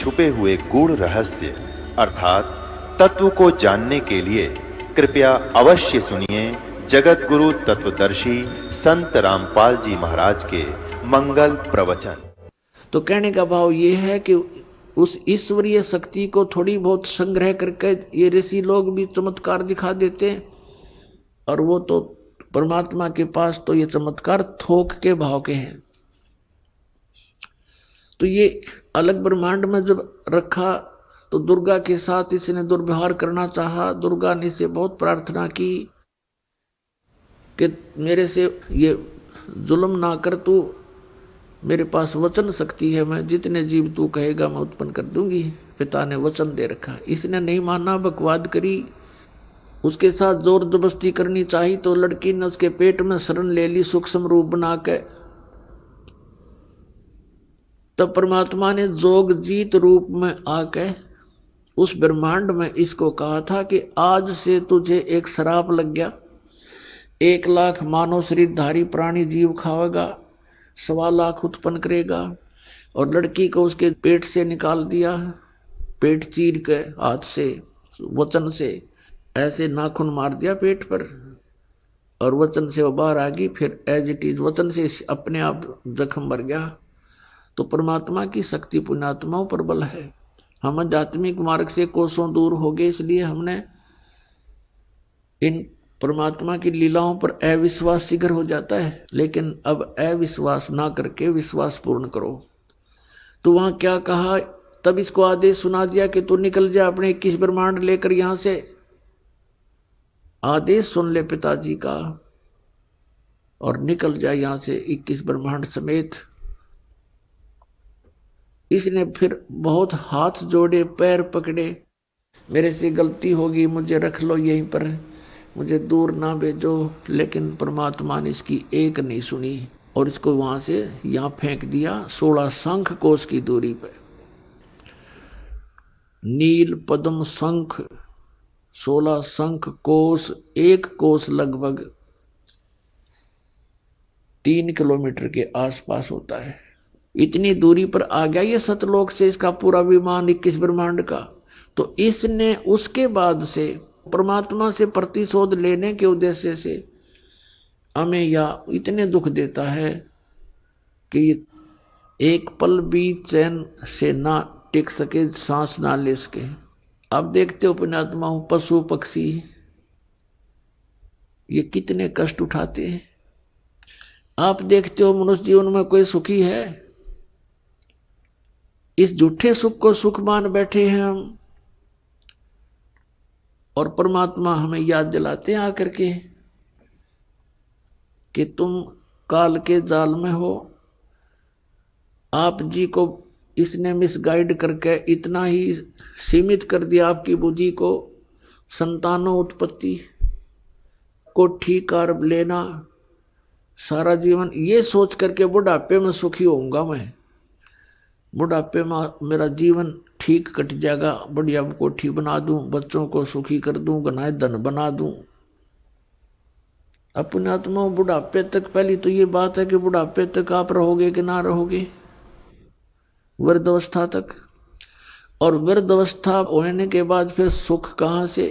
छुपे हुए गूढ़ रहस्य अर्थात तत्व को जानने के लिए कृपया अवश्य सुनिए जगत गुरु तत्वदर्शी संत रामपाल जी महाराज के मंगल प्रवचन। तो कहने का भाव ये है कि उस ईश्वरीय शक्ति को थोड़ी बहुत संग्रह करके ये ऋषि लोग भी चमत्कार दिखा देते हैं, और वो तो परमात्मा के पास तो ये चमत्कार थोक के भाव के हैं। तो ये अलग ब्रह्मांड में जब रखा तो दुर्गा के साथ इसने दुर्व्यवहार करना चाहा। दुर्गा ने इसे बहुत प्रार्थना की कि मेरे से ये जुल्म ना कर, तू मेरे पास वचन शक्ति है, मैं जितने जीव तू कहेगा मैं उत्पन्न कर दूंगी। पिता ने वचन दे रखा, इसने नहीं माना, बकवाद करी, उसके साथ जोर जबरदस्ती करनी चाहिए तो लड़की ने उसके पेट में शरण ले ली सूक्ष्म रूप बना के। तब परमात्मा ने जोग जीत रूप में आके उस ब्रह्मांड में इसको कहा था कि आज से तुझे एक श्राप लग गया, 1,00,000 मानव शरीरधारी प्राणी जीव खावेगा, 1,25,000 उत्पन्न करेगा। और लड़की को उसके पेट से निकाल दिया, पेट चीर के हाथ से वचन से ऐसे नाखून मार दिया पेट पर, और वचन से वो बाहर आ गई। फिर एज इट इज वचन से अपने आप जख्म भर गया। तो परमात्मा की शक्ति पुण्यात्माओं पर बल है। हम आध्यात्मिक मार्ग से कोसों दूर हो गए, इसलिए हमने इन परमात्मा की लीलाओं पर अविश्वास शीघ्र हो जाता है। लेकिन अब अविश्वास ना करके विश्वास पूर्ण करो। तो वहां क्या कहा, तब इसको आदेश सुना दिया कि तू निकल जा अपने 21 ब्रह्मांड लेकर यहां से। आदेश सुन ले पिताजी का और निकल जा यहां से 21 ब्रह्मांड समेत। इसने फिर बहुत हाथ जोड़े, पैर पकड़े, मेरे से गलती होगी, मुझे रख लो यहीं पर, मुझे दूर ना भेजो। लेकिन परमात्मा ने इसकी एक नहीं सुनी और इसको वहां से यहां फेंक दिया 16 शंख कोश की दूरी पर। नील पद्म शंख 16 शंख कोश, 1 कोश लगभग 3 किलोमीटर के आसपास होता है। इतनी दूरी पर आ गया ये सतलोक से इसका पूरा विमान 21 ब्रह्मांड का। तो इसने उसके बाद से परमात्मा से प्रतिशोध लेने के उद्देश्य से हमें या इतने दुख देता है कि एक पल भी चैन से ना टिक सके, सांस ना ले सके। अब देखते हो पुण्यात्मा, पशु पक्षी ये कितने कष्ट उठाते हैं। आप देखते हो मनुष्य जीवन में कोई सुखी है? इस झूठे सुख को सुख मान बैठे हैं हम, और परमात्मा हमें याद दिलाते हैं आकर के कि तुम काल के जाल में हो। आप जी को इसने मिसगाइड करके इतना ही सीमित कर दिया आपकी बुद्धि को, संतानों उत्पत्ति को ठीक कर लेना, सारा जीवन ये सोच करके बुढ़ापे में सुखी होऊंगा मैं, बुढ़ापे में मेरा जीवन ठीक कट जाएगा, बढ़िया कोठी बना दूं, बच्चों को सुखी कर दूं, गनाए धन बना दूं। अपने आत्मा बुढ़ापे तक, पहली तो ये बात है कि बुढ़ापे तक आप रहोगे कि ना रहोगे, वृद्धावस्था तक। और वृद्धावस्था होने के बाद फिर सुख कहां से?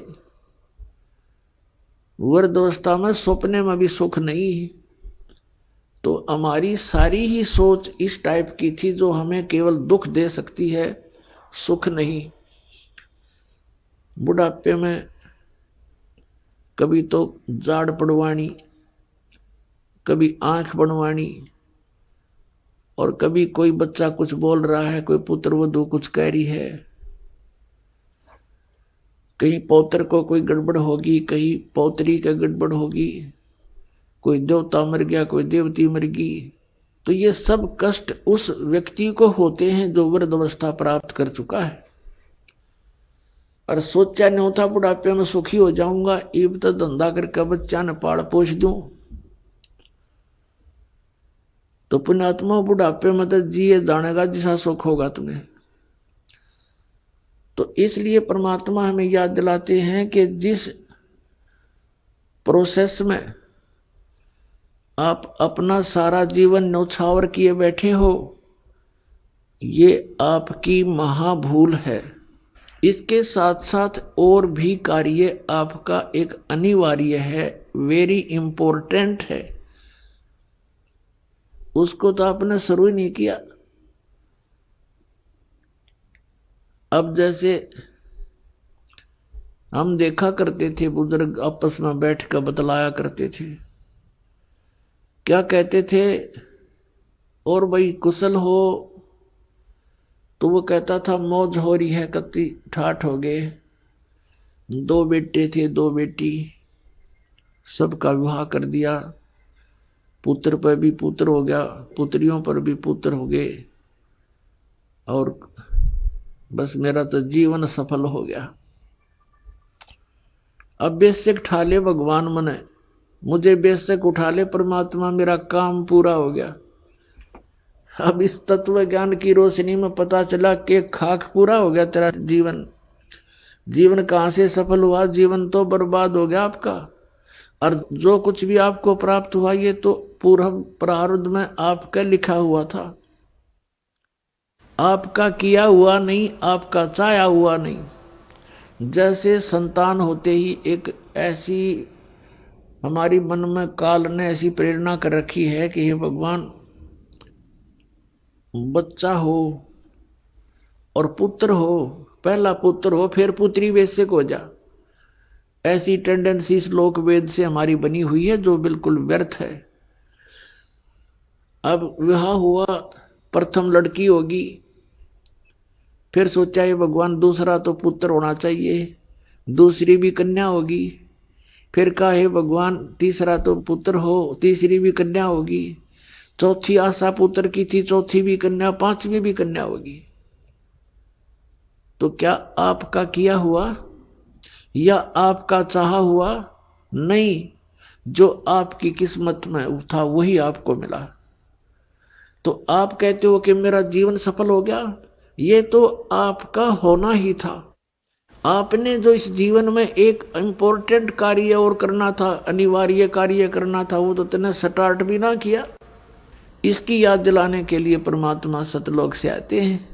वृद्धावस्था में सपने में भी सुख नहीं। तो हमारी सारी ही सोच इस टाइप की थी जो हमें केवल दुख दे सकती है, सुख नहीं। बुढ़ापे में कभी तो जाड़ पड़वानी, कभी आंख बनवानी, और कभी कोई बच्चा कुछ बोल रहा है, कोई पुत्र वधू कुछ कह रही है, कहीं पौत्र को कोई गड़बड़ होगी, कहीं पौत्री का गड़बड़ होगी, कोई देवता मर गया, कोई देवती मर गई। तो ये सब कष्ट उस व्यक्ति को होते हैं जो वृद्धावस्था प्राप्त कर चुका है, और सोचा नहीं होता बुढ़ापे में सुखी हो जाऊंगा, इब तो धंधा करके बच्चा न पाल पोष दूं। तो पुण्यात्मा बुढ़ापे में तो जिए जानेगा जिसा सुख होगा तुम्हें। तो इसलिए परमात्मा हमें याद दिलाते हैं कि जिस प्रोसेस में आप अपना सारा जीवन न्यौछावर किए बैठे हो, ये आपकी महाभूल है। इसके साथ साथ और भी कार्य आपका एक अनिवार्य है, वेरी इंपॉर्टेंट है, उसको तो आपने शुरू ही नहीं किया। अब जैसे हम देखा करते थे, बुजुर्ग आपस में बैठ कर बतलाया करते थे, क्या कहते थे, और भाई कुशल हो, तो वो कहता था मौज हो रही है, कति ठाठ हो गए, 2 बेटे थे 2 बेटी, सबका विवाह कर दिया, पुत्र पर भी पुत्र हो गया, पुत्रियों पर भी पुत्र हो गए, और बस मेरा तो जीवन सफल हो गया। अब बेशक उठा ले भगवान मने, मुझे बेशक उठा ले परमात्मा, मेरा काम पूरा हो गया। अब इस तत्व ज्ञान की रोशनी में पता चला कि खाक पूरा हो गया तेरा जीवन। जीवन कहां से सफल हुआ, जीवन तो बर्बाद हो गया आपका। और जो कुछ भी आपको प्राप्त हुआ ये तो पूर्व प्रारब्ध में आपका लिखा हुआ था, आपका किया हुआ नहीं, आपका चाहा हुआ नहीं। जैसे संतान होते ही एक ऐसी हमारी मन में काल ने ऐसी प्रेरणा कर रखी है कि हे भगवान, बच्चा हो और पुत्र हो, पहला पुत्र हो फिर पुत्री बेशक हो जा, ऐसी टेंडेंसी श्लोक वेद से हमारी बनी हुई है जो बिल्कुल व्यर्थ है। अब विवाह हुआ, प्रथम लड़की होगी, फिर सोचा है भगवान दूसरा तो पुत्र होना चाहिए, दूसरी भी कन्या होगी, फिर कहा है भगवान तीसरा तो पुत्र हो, तीसरी भी कन्या होगी, चौथी आशा पुत्र की थी, चौथी भी कन्या, पांचवी भी कन्या होगी। तो क्या आपका किया हुआ या आपका चाहा हुआ? नहीं, जो आपकी किस्मत में था वही आपको मिला। तो आप कहते हो कि मेरा जीवन सफल हो गया, ये तो आपका होना ही था। आपने जो इस जीवन में एक इंपॉर्टेंट कार्य और करना था, अनिवार्य कार्य करना था, वो तो तुमने स्टार्ट भी ना किया। इसकी याद दिलाने के लिए परमात्मा सतलोक से आते हैं।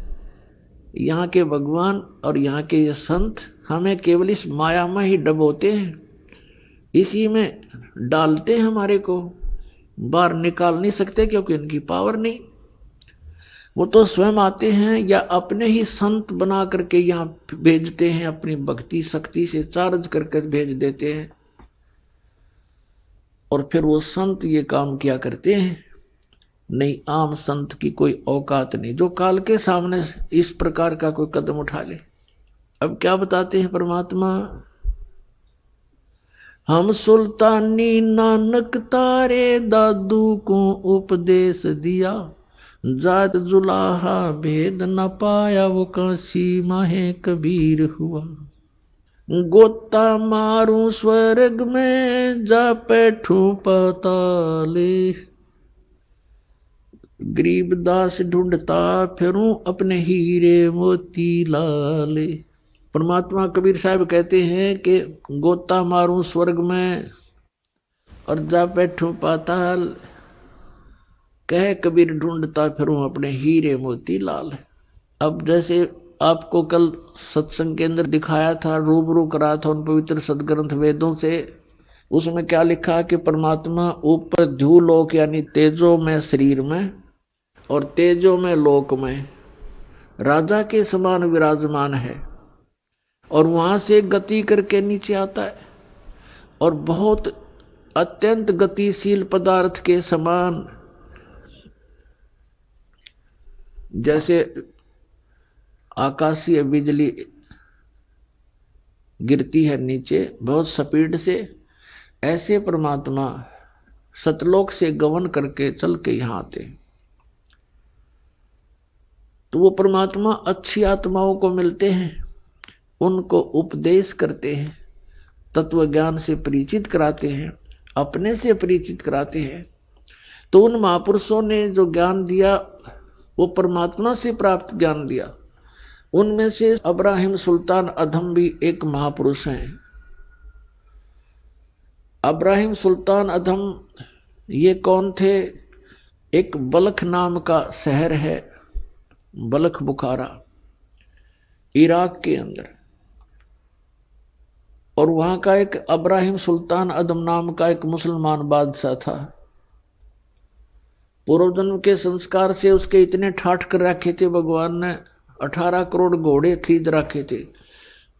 यहाँ के भगवान और यहाँ के ये संत हमें केवल इस माया में ही डबोते हैं, इसी में डालते हैं, हमारे को बाहर निकाल नहीं सकते क्योंकि इनकी पावर नहीं। वो तो स्वयं आते हैं या अपने ही संत बना करके यहाँ भेजते हैं, अपनी भक्ति शक्ति से चार्ज करके भेज देते हैं, और फिर वो संत ये काम किया करते हैं। नहीं, आम संत की कोई औकात नहीं जो काल के सामने इस प्रकार का कोई कदम उठा ले। अब क्या बताते हैं परमात्मा, हम सुल्तानी नानक तारे दादू को उपदेश दिया, जात जुलाहा भेद न पाया वो काशी माहे कबीर हुआ, गोता मारू स्वर्ग में जा बैठू पाताले, गरीबदास ढूंढता फिरूं अपने हीरे मोती लाले। परमात्मा कबीर साहब कहते हैं कि गोता मारूं स्वर्ग में और जा बैठूं पाताल, कह कबीर ढूंढता फिरूं अपने हीरे मोती लाल। अब जैसे आपको कल सत्संग के अंदर दिखाया था, रूबरू करा था उन पवित्र सदग्रंथ वेदों से, उसमें क्या लिखा कि परमात्मा ऊपर ध्युलोक यानी तेजो में शरीर में और तेजो में लोक में राजा के समान विराजमान है, और वहां से गति करके नीचे आता है और बहुत अत्यंत गतिशील पदार्थ के समान, जैसे आकाशीय बिजली गिरती है नीचे बहुत स्पीड से, ऐसे परमात्मा सतलोक से गमन करके चल के यहां आते। तो वो परमात्मा अच्छी आत्माओं को मिलते हैं, उनको उपदेश करते हैं, तत्व ज्ञान से परिचित कराते हैं, अपने से परिचित कराते हैं। तो उन महापुरुषों ने जो ज्ञान दिया वो परमात्मा से प्राप्त ज्ञान दिया। उनमें से अब्राहिम सुल्तान अधम भी एक महापुरुष हैं। अब्राहिम सुल्तान अधम ये कौन थे? एक बल्ख नाम का शहर है, बलख बुखारा, इराक के अंदर। और वहां का एक अब्राहिम सुल्तान अदम नाम का एक मुसलमान बादशाह था। पूर्व जन्म के संस्कार से उसके इतने ठाठ कर रखे थे, भगवान ने 18 करोड़ घोड़े खरीद रखे थे।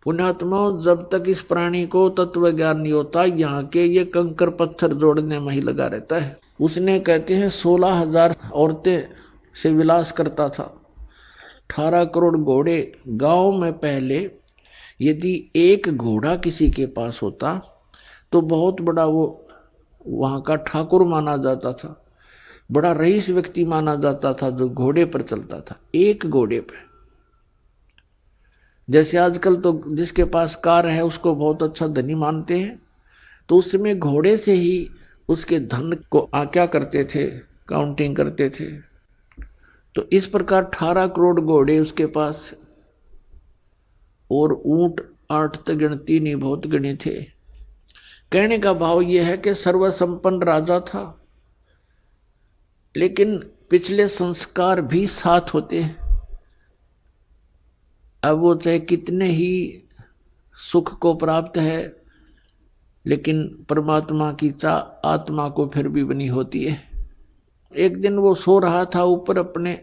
पुण्यात्मा, जब तक इस प्राणी को तत्व ज्ञान नहीं होता, यहाँ के ये कंकर पत्थर जोड़ने में ही लगा रहता है। उसने कहते हैं 16,000 औरतें से विलास करता था, 18 करोड़ घोड़े। गांव में पहले यदि एक घोड़ा किसी के पास होता तो बहुत बड़ा वो वहां का ठाकुर माना जाता था, बड़ा रईस व्यक्ति माना जाता था जो घोड़े पर चलता था, एक घोड़े पर। जैसे आजकल तो जिसके पास कार है उसको बहुत अच्छा धनी मानते हैं, तो उस समय घोड़े से ही उसके धन को आज्ञा करते थे, काउंटिंग करते थे। तो इस प्रकार 18 करोड़ घोड़े उसके पास, और ऊंट 8 तक गिनती नहीं, बहुत गणे थे। कहने का भाव यह है कि सर्वसंपन्न राजा था, लेकिन पिछले संस्कार भी साथ होते हैं। अब वो चाहे कितने ही सुख को प्राप्त है, लेकिन परमात्मा की चाह आत्मा को फिर भी बनी होती है। एक दिन वो सो रहा था ऊपर अपने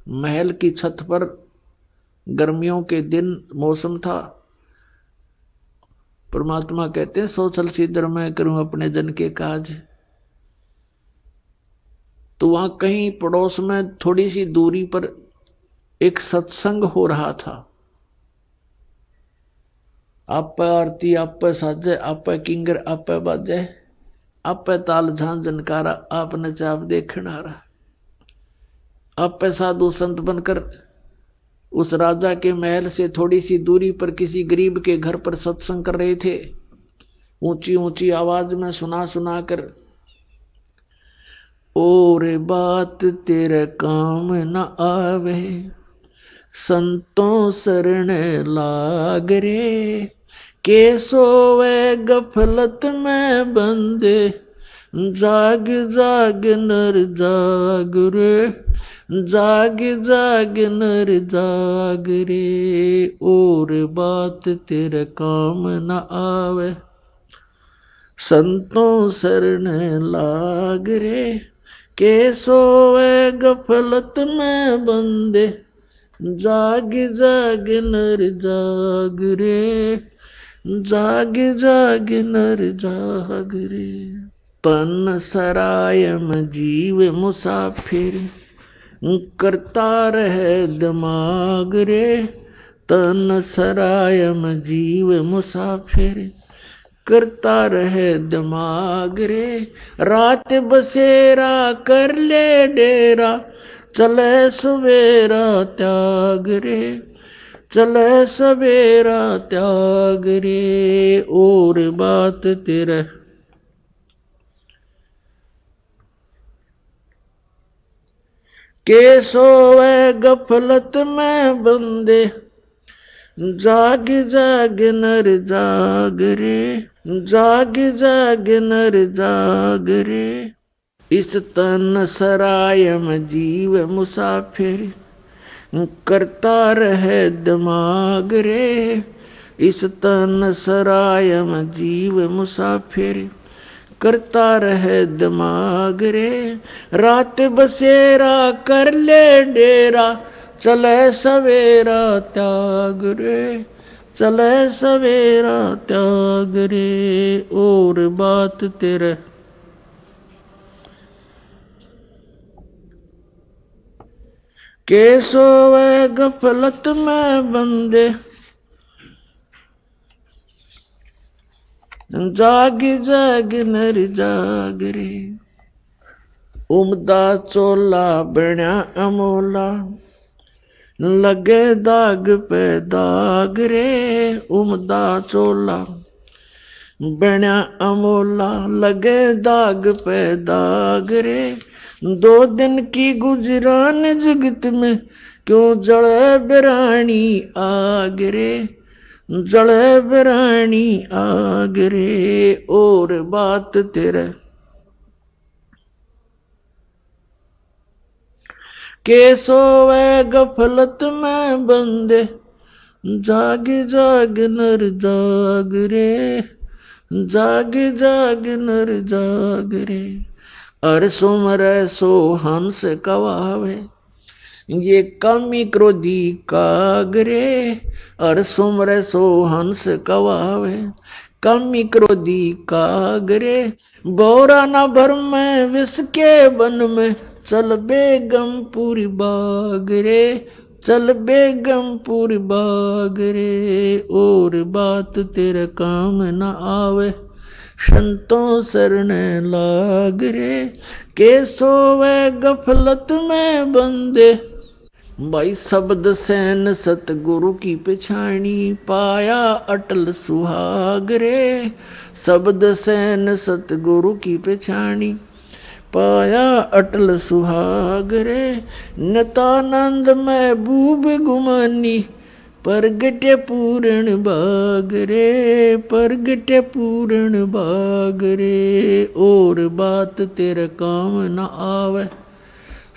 महल की छत पर, गर्मियों के दिन मौसम था। परमात्मा कहते हैं सो चल सीधर मैं करूं अपने जन के काज। तो वहां कहीं पड़ोस में थोड़ी सी दूरी पर एक सत्संग हो रहा था। आप आरती, आप साजे, आप किंगर, आप बाजे, आप ताल झांझ जनकारा, आप नचाप देखण आ रहा। आप साधु संत बनकर उस राजा के महल से थोड़ी सी दूरी पर किसी गरीब के घर पर सत्संग कर रहे थे, ऊंची ऊंची आवाज में सुना सुना कर। और बात तेरे काम न आवे, संतों शरण लाग रे, के सोवे गफलत में बंदे, जाग जाग नर जाग रे, जाग जाग नर जाग रे। और बात तेरे काम न आवे, संतों शरण लाग रे, के सोवे गफलत में बंदे, जाग जाग नर जाग रे, जाग जाग नर जाग रे। तन सरायम जीव मुसाफिर, करता रहे दिमाग रे। तन सरायम जीव मुसाफिर, करता रहे दिमाग रे। रात बसेरा कर ले डेरा, चले सवेरा त्याग रे, चले सवेरा त्याग रे। और बात तेरे के सोवे गफलत में बंदे, जाग जाग नर जाग रे, जाग जाग नर जाग रे। इस तन सरायम जीव मुसाफिर, करता रहे दिमाग रे। इस तन सरायम जीव मुसाफिर, करता रहे दिमाग रे। रात बसेरा कर ले डेरा, चले सवेरा त्याग रे, चले सवेरा त्याग रे। और बात तेरे के सोवे गफलत में बंदे, जाग जाग नर जाग रे। उमदा चोला बण्या अमोला, लगे दाग पे दाग रे। उमदा चोला बण्या अमोला, लगे दाग पे दाग रे। 2 दिन की गुजरान जगत में, क्यों जले बिरानी आग रे, जले बिरानी आग रे। और बात तेरे के सोवे गफलत में बंदे, जाग जाग नर जाग रे, जाग जाग नर जाग रे। अर सुमरे सो हंस कवावे, ये कामी क्रोधी कागरे। अर सुमरे सो हंस कवावे, कामी क्रोधी कागरे। बोरा न भर में विष के बन में, चल बेगम पूरी बाग रे, चल बेगम पूरी बाग रे। और बात तेरे काम न आवे, संतों शरण लाग रे। के सोवे गफलत में बंदे, भाई शब्द सैन सतगुरु की पिछाणी, पाया अटल सुहाग रे। शब्द सैन सतगुरु की पिछाणी, पाया अटल सुहाग रे। नितानंद महबूब गुमानी, परगटे पूर्ण बाग रे, परगटे पूर्ण बाग रे। और बात तेरे काम न आवे,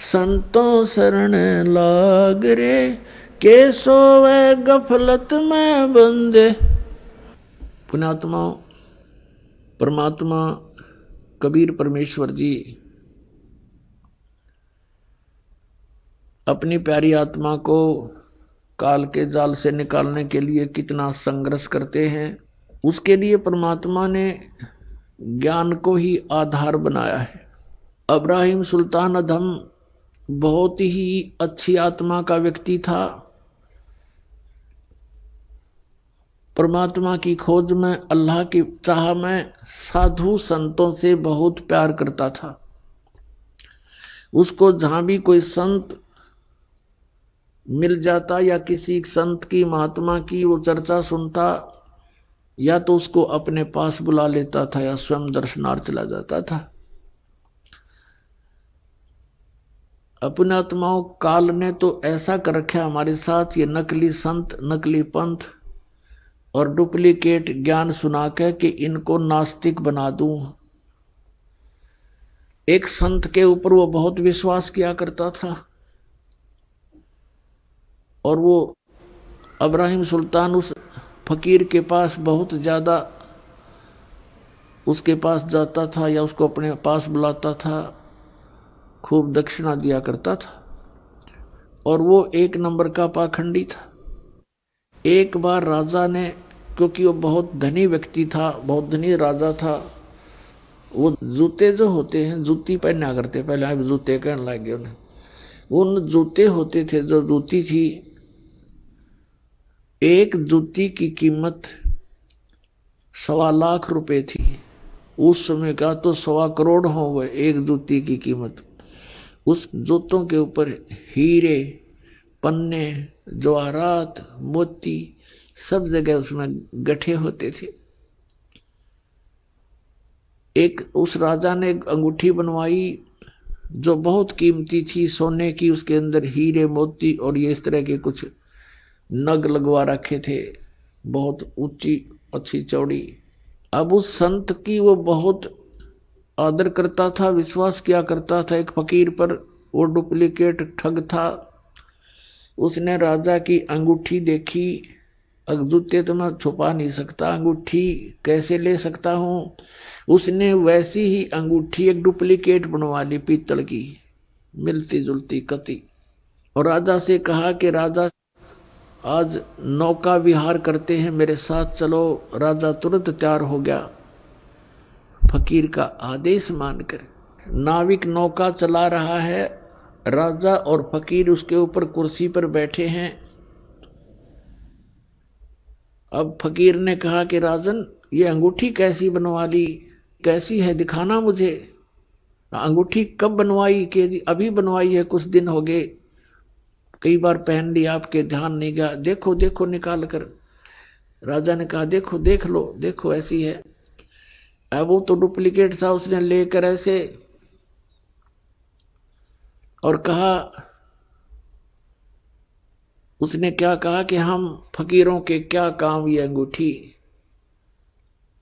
संतों शरण लाग रे। के सोवे गफलत में बंदे। पुण्यात्मा परमात्मा कबीर परमेश्वर जी अपनी प्यारी आत्मा को काल के जाल से निकालने के लिए कितना संघर्ष करते हैं। उसके लिए परमात्मा ने ज्ञान को ही आधार बनाया है। इब्राहिम सुल्तान अधम बहुत ही अच्छी आत्मा का व्यक्ति था। परमात्मा की खोज में, अल्लाह की चाह में साधु संतों से बहुत प्यार करता था। उसको जहां भी कोई संत मिल जाता या किसी संत की, महात्मा की वो चर्चा सुनता, या तो उसको अपने पास बुला लेता था या स्वयं दर्शनार्थ चला जाता था। अपने आत्माओं काल ने तो ऐसा कर रखा हमारे साथ, ये नकली संत, नकली पंथ और डुप्लीकेट ज्ञान सुना के कि इनको नास्तिक बना दूं। एक संत के ऊपर वो बहुत विश्वास किया करता था और वो इब्राहिम सुल्तान उस फकीर के पास बहुत ज्यादा उसके पास जाता था या उसको अपने पास बुलाता था, खूब दक्षिणा दिया करता था और वो एक नंबर का पाखंडी था। एक बार राजा ने, क्योंकि वो बहुत धनी व्यक्ति था, बहुत धनी राजा था, वो जूते जो होते हैं, जूती पहना करते, पहले आप जूते कहने लगे उन्हें, उन जूते होते थे जो जूती थी, एक जूती की कीमत 1.25 लाख रुपए थी। उस समय का तो 1.25 करोड़ हो गए एक जूती की कीमत। उस जूतों के ऊपर हीरे, पन्ने, जवाहरात, मोती सब जगह उसमें गठे होते थे। एक उस राजा ने एक अंगूठी बनवाई जो बहुत कीमती थी, सोने की, उसके अंदर हीरे, मोती और ये इस तरह के कुछ नग लगवा रखे थे, बहुत ऊंची, अच्छी, चौड़ी। अब उस संत की वो बहुत आदर करता था, विश्वास किया करता था एक फकीर पर। वो डुप्लीकेट ठग था। उसने राजा की अंगूठी देखी, जूते तो मैं छुपा नहीं सकता, अंगूठी कैसे ले सकता हूं। उसने वैसी ही अंगूठी एक डुप्लीकेट बनवा ली, पीतल की, मिलती जुलती कति, और राजा से कहा कि राजा आज नौका विहार करते हैं, मेरे साथ चलो। राजा तुरंत तैयार हो गया फकीर का आदेश मानकर। नाविक नौका चला रहा है, राजा और फकीर उसके ऊपर कुर्सी पर बैठे हैं। अब फकीर ने कहा कि राजन, ये अंगूठी कैसी बनवा ली, कैसी है, दिखाना मुझे। अंगूठी कब बनवाई? कि जी अभी बनवाई है, कुछ दिन हो गए, कई बार पहन ली, आपके ध्यान नहीं गया, देखो देखो निकाल कर। राजा ने कहा देखो, देख लो, देखो ऐसी है। अब वो तो डुप्लीकेट था, उसने लेकर ऐसे और कहा, उसने क्या कहा कि हम फकीरों के क्या काम ये अंगूठी।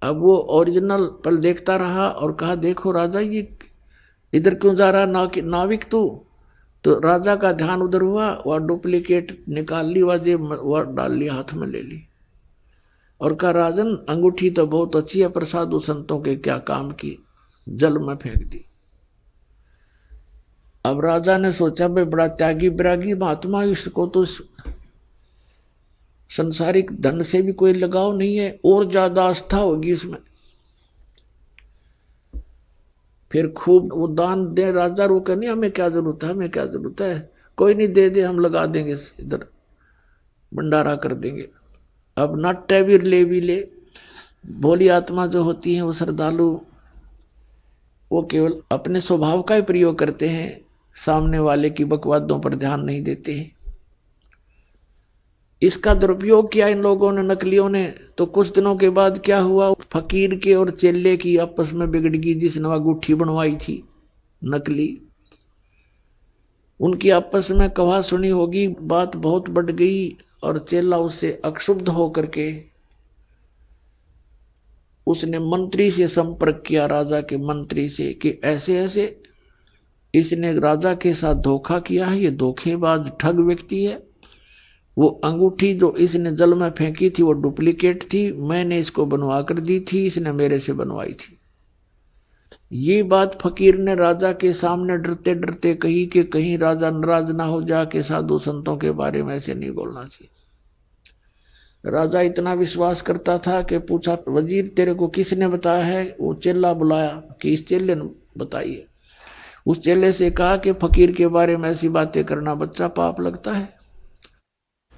अब वो ओरिजिनल पर देखता रहा और कहा देखो राजा, ये इधर क्यों जा रहा नाविक तू? तो राजा का ध्यान उधर हुआ, वह डुप्लीकेट निकाल ली, वह जेब वह डाल ली, हाथ में ले ली और कहा राजन अंगूठी तो बहुत अच्छी है पर साधु संतों के क्या काम की, जल में फेंक दी। अब राजा ने सोचा भाई बड़ा त्यागी विरागी महात्मा, इसको तो संसारिक धन से भी कोई लगाव नहीं है, और ज्यादा आस्था होगी इसमें। फिर खूब वो दान दे, राजा रोके नहीं, हमें क्या जरूरत है, हमें क्या जरूरत है, कोई नहीं दे दे, हम लगा देंगे, इधर भंडारा कर देंगे। अब नाट्य भी ले, भोली आत्मा जो होती है वो श्रद्धालु, वो केवल अपने स्वभाव का ही प्रयोग करते हैं, सामने वाले की बकवादों पर ध्यान नहीं देते हैं। इसका दुरुपयोग किया इन लोगों ने, नकलियों ने। तो कुछ दिनों के बाद क्या हुआ, फकीर के और चेले की आपस में बिगड़ गई, जिसने वह गुट्ठी बनवाई थी नकली, उनकी आपस में कहा सुनी होगी, बात बहुत बढ़ गई और चेला उससे अक्षुब्ध होकर के उसने मंत्री से संपर्क किया, राजा के मंत्री से, कि ऐसे ऐसे इसने राजा के साथ धोखा किया है, ये धोखेबाज ठग व्यक्ति है। वो अंगूठी जो इसने जल में फेंकी थी वो डुप्लीकेट थी, मैंने इसको बनवा कर दी थी, इसने मेरे से बनवाई थी। ये बात फकीर ने राजा के सामने डरते डरते कही कि कहीं राजा नाराज ना हो जा के साधु संतों के बारे में ऐसे नहीं बोलना चाहिए। राजा इतना विश्वास करता था कि पूछा वजीर तेरे को किसने बताया है? वो चेला बुलाया कि इस चेले ने बताई है। उस चेले से कहा कि फकीर के बारे में ऐसी बातें करना बच्चा पाप लगता है।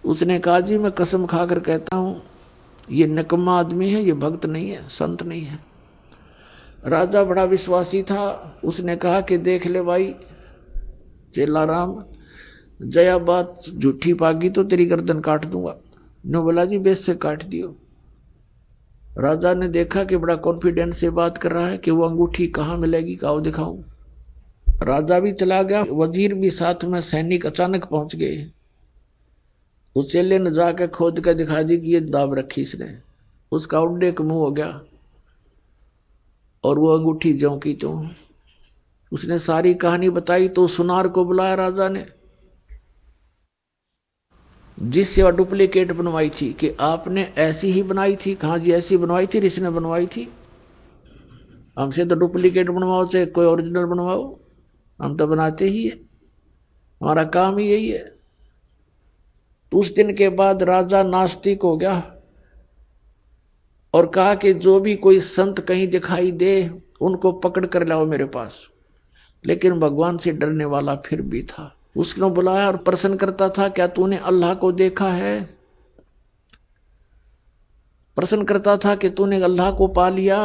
उसने कहा जी मैं कसम खाकर कहता हूं ये निकम्मा आदमी है, ये भक्त नहीं है, संत नहीं है। राजा बड़ा विश्वासी था, उसने कहा कि देख ले भाई चेला राम, जया बात झूठी पागी तो तेरी गर्दन काट दूंगा। नो बोला जी बेस से काट दियो। राजा ने देखा कि बड़ा कॉन्फिडेंस से बात कर रहा है कि वो अंगूठी कहां मिलेगी, काओ दिखाऊं। राजा भी चला गया, वजीर भी साथ में, सैनिक अचानक पहुंच गए। उस चेले ने जाकर खोद कर दिखा दी कि ये दाब रखी इसने, उसका उड्डे का मुंह हो गया और वो अंगूठी ज्यों की त्यों। उसने सारी कहानी बताई तो सुनार को बुलाया राजा ने, जिससे वह डुप्लीकेट बनवाई थी, कि आपने ऐसी ही बनाई थी? कहा जी ऐसी बनवाई थी, इसने बनवाई थी। हमसे तो डुप्लीकेट बनवाओ चाहे कोई ओरिजिनल बनवाओ, हम तो बनाते ही है, हमारा काम ही यही है। तो उस दिन के बाद राजा नास्तिक हो गया और कहा कि जो भी कोई संत कहीं दिखाई दे उनको पकड़ कर लाओ मेरे पास। लेकिन भगवान से डरने वाला फिर भी था, उसने बुलाया और प्रश्न करता था क्या तूने अल्लाह को देखा है? प्रश्न करता था कि तूने अल्लाह को पा लिया,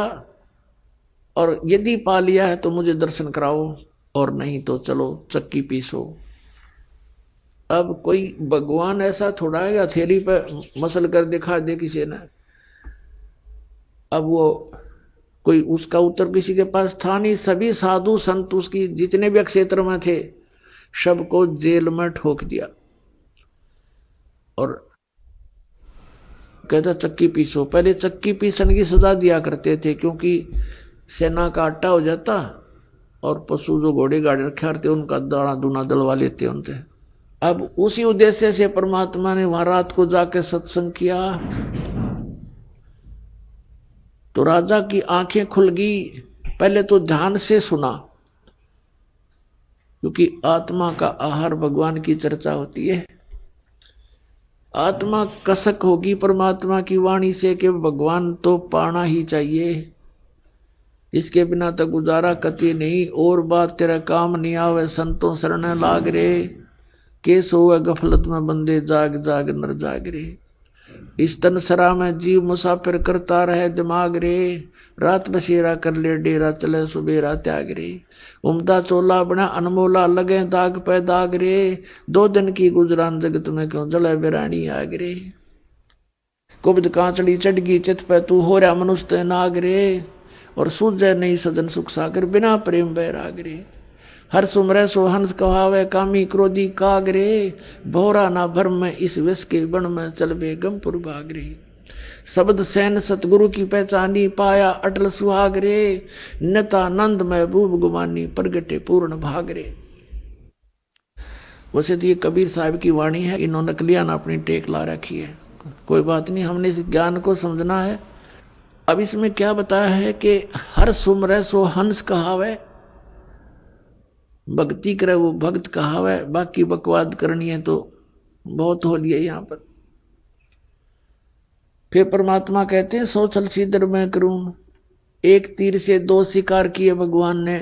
और यदि पा लिया है तो मुझे दर्शन कराओ, और नहीं तो चलो चक्की पीसो। अब कोई भगवान ऐसा थोड़ा है हथेली पे मसल कर दिखा दे किसी ने। अब वो कोई उसका उत्तर किसी के पास था नहीं। सभी साधु संत उसकी जितने भी क्षेत्र में थे सबको जेल में ठोक दिया और कहता चक्की पीसो। पहले चक्की पीसन की सजा दिया करते थे, क्योंकि सेना का आटा हो जाता और पशु जो घोड़े गाड़ी रखे रहते उनका दाना दूना दलवा लेते उनसे। अब उसी उद्देश्य से परमात्मा ने वहां रात को जाकर सत्संग किया तो राजा की आंखें खुल गई। पहले तो ध्यान से सुना, क्योंकि आत्मा का आहार भगवान की चर्चा होती है। आत्मा कसक होगी परमात्मा की वाणी से कि भगवान तो पाना ही चाहिए, इसके बिना तो गुजारा कति नहीं। और बात तेरा काम नहीं आवे संतों शरण लाग रे, केस होवे गफलत में बंदे जाग जाग नर जाग रे। इस तन सरा में जीव मुसाफिर करता रहे दिमाग रे, रात बसेरा कर ले डेरा चले सुबेरा त्याग रे। उमदा चोला बना अनमोला लगे दाग पे दाग रे, 2 दिन की गुजरान जगत में क्यों जले बिरानी आग रे। कुब्द कांचड़ी चढ़गी चित पे तू हो रहा मनुष्य नाग रे, और सूझे नहीं सजन सुख सागर बिना प्रेम बैराग रे। हर सुमरे सो हंस कहावे कामी क्रोधी काग रे, भोरा ना भरम में इस विष के बण में चल बेगमपुर भाग रे। शब्द सैन सतगुरु की पहचानी पाया अटल सुहाग रे, नता नंद महबूब गुमानी प्रगटे पूर्ण भाग रे। वैसे तो ये कबीर साहब की वाणी है, इन्होंने नकलियां ना अपनी टेक ला रखी है। कोई बात नहीं, हमने इस ज्ञान को समझना है। अब इसमें क्या बताया है कि हर सुमरै सो हंस कहावे, भक्ति करे वो भक्त कहावे, बाकी बकवाद करनी है तो बहुत हो लिया यहां पर। फिर परमात्मा कहते हैं सो छल सीधर मैं करूं, एक तीर से दो शिकार किए भगवान ने।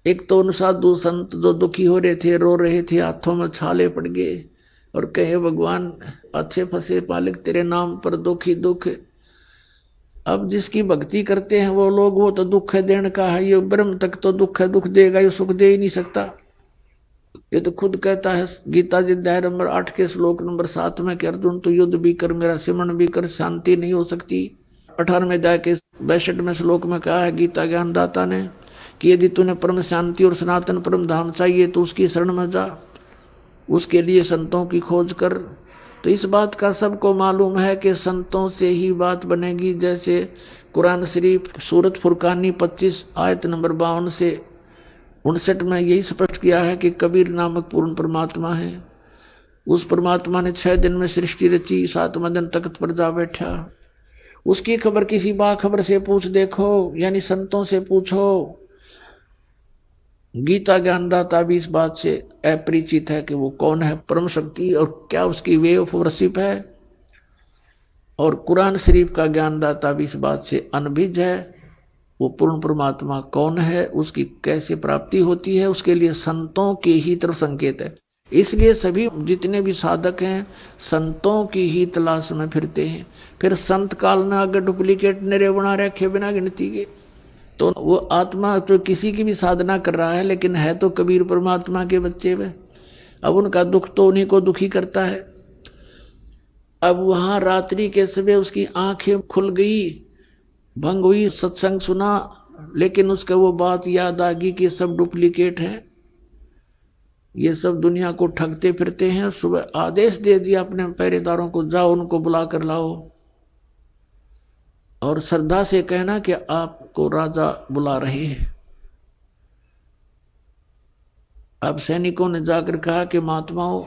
एक तो उन साधु संत जो दुखी हो रहे थे, रो रहे थे, हाथों में छाले पड़ गए और कहे भगवान अच्छे फंसे पालक तेरे नाम पर दुखी दुख। अब जिसकी भक्ति करते हैं वो लोग, वो तो दुख है देने का है, ये ब्रह्म तक तो दुख है, दुख देगा, ये सुख दे ही नहीं सकता। ये तो खुद कहता है गीता जी अध्याय नंबर 8 के श्लोक नंबर 7 में कि अर्जुन तू युद्ध भी कर, मेरा सिमरण भी कर, शांति नहीं हो सकती। 18वें अध्याय के 62वें श्लोक में कहा है गीता ज्ञानदाता ने कि यदि तूने परम शांति और सनातन परम धाम चाहिए तो उसकी शरण में जा, उसके लिए संतों की खोज कर। तो इस बात का सबको मालूम है कि संतों से ही बात बनेगी। जैसे कुरान शरीफ सूरत फुरकानी 25 आयत नंबर 52 से 59 में यही स्पष्ट किया है कि कबीर नामक पूर्ण परमात्मा है। उस परमात्मा ने 6 दिन में सृष्टि रची, 7वें दिन तख्त पर जा बैठा। उसकी खबर किसी बाखबर से पूछ देखो, यानी संतों से पूछो। गीता ज्ञानदाता भी इस बात से अपरिचित है कि वो कौन है परम शक्ति और क्या उसकी वे ऑफ वर्शिप है। और कुरान शरीफ का ज्ञानदाता भी इस बात से अनभिज्ञ है, वो पूर्ण परमात्मा कौन है, उसकी कैसे प्राप्ति होती है, उसके लिए संतों के ही तरफ संकेत है। इसलिए सभी जितने भी साधक हैं संतों की ही तलाश में फिरते हैं। फिर संत काल ने अगर डुप्लीकेट निरे बना रखे बिना गिनती के, तो वो आत्मा तो किसी की भी साधना कर रहा है लेकिन है तो कबीर परमात्मा के बच्चे में। अब उनका दुख तो उन्हीं को दुखी करता है। अब वहां रात्रि के समय उसकी आंखें खुल गई, भंग हुई, सत्संग सुना, लेकिन उसका वो बात याद आ गई कि सब डुप्लीकेट है, ये सब दुनिया को ठगते फिरते हैं। सुबह आदेश दे दिया अपने पहरेदारों को, जाओ उनको बुला कर लाओ और श्रद्धा से कहना कि आपको राजा बुला रहे हैं। अब सैनिकों ने जाकर कहा कि महात्माओं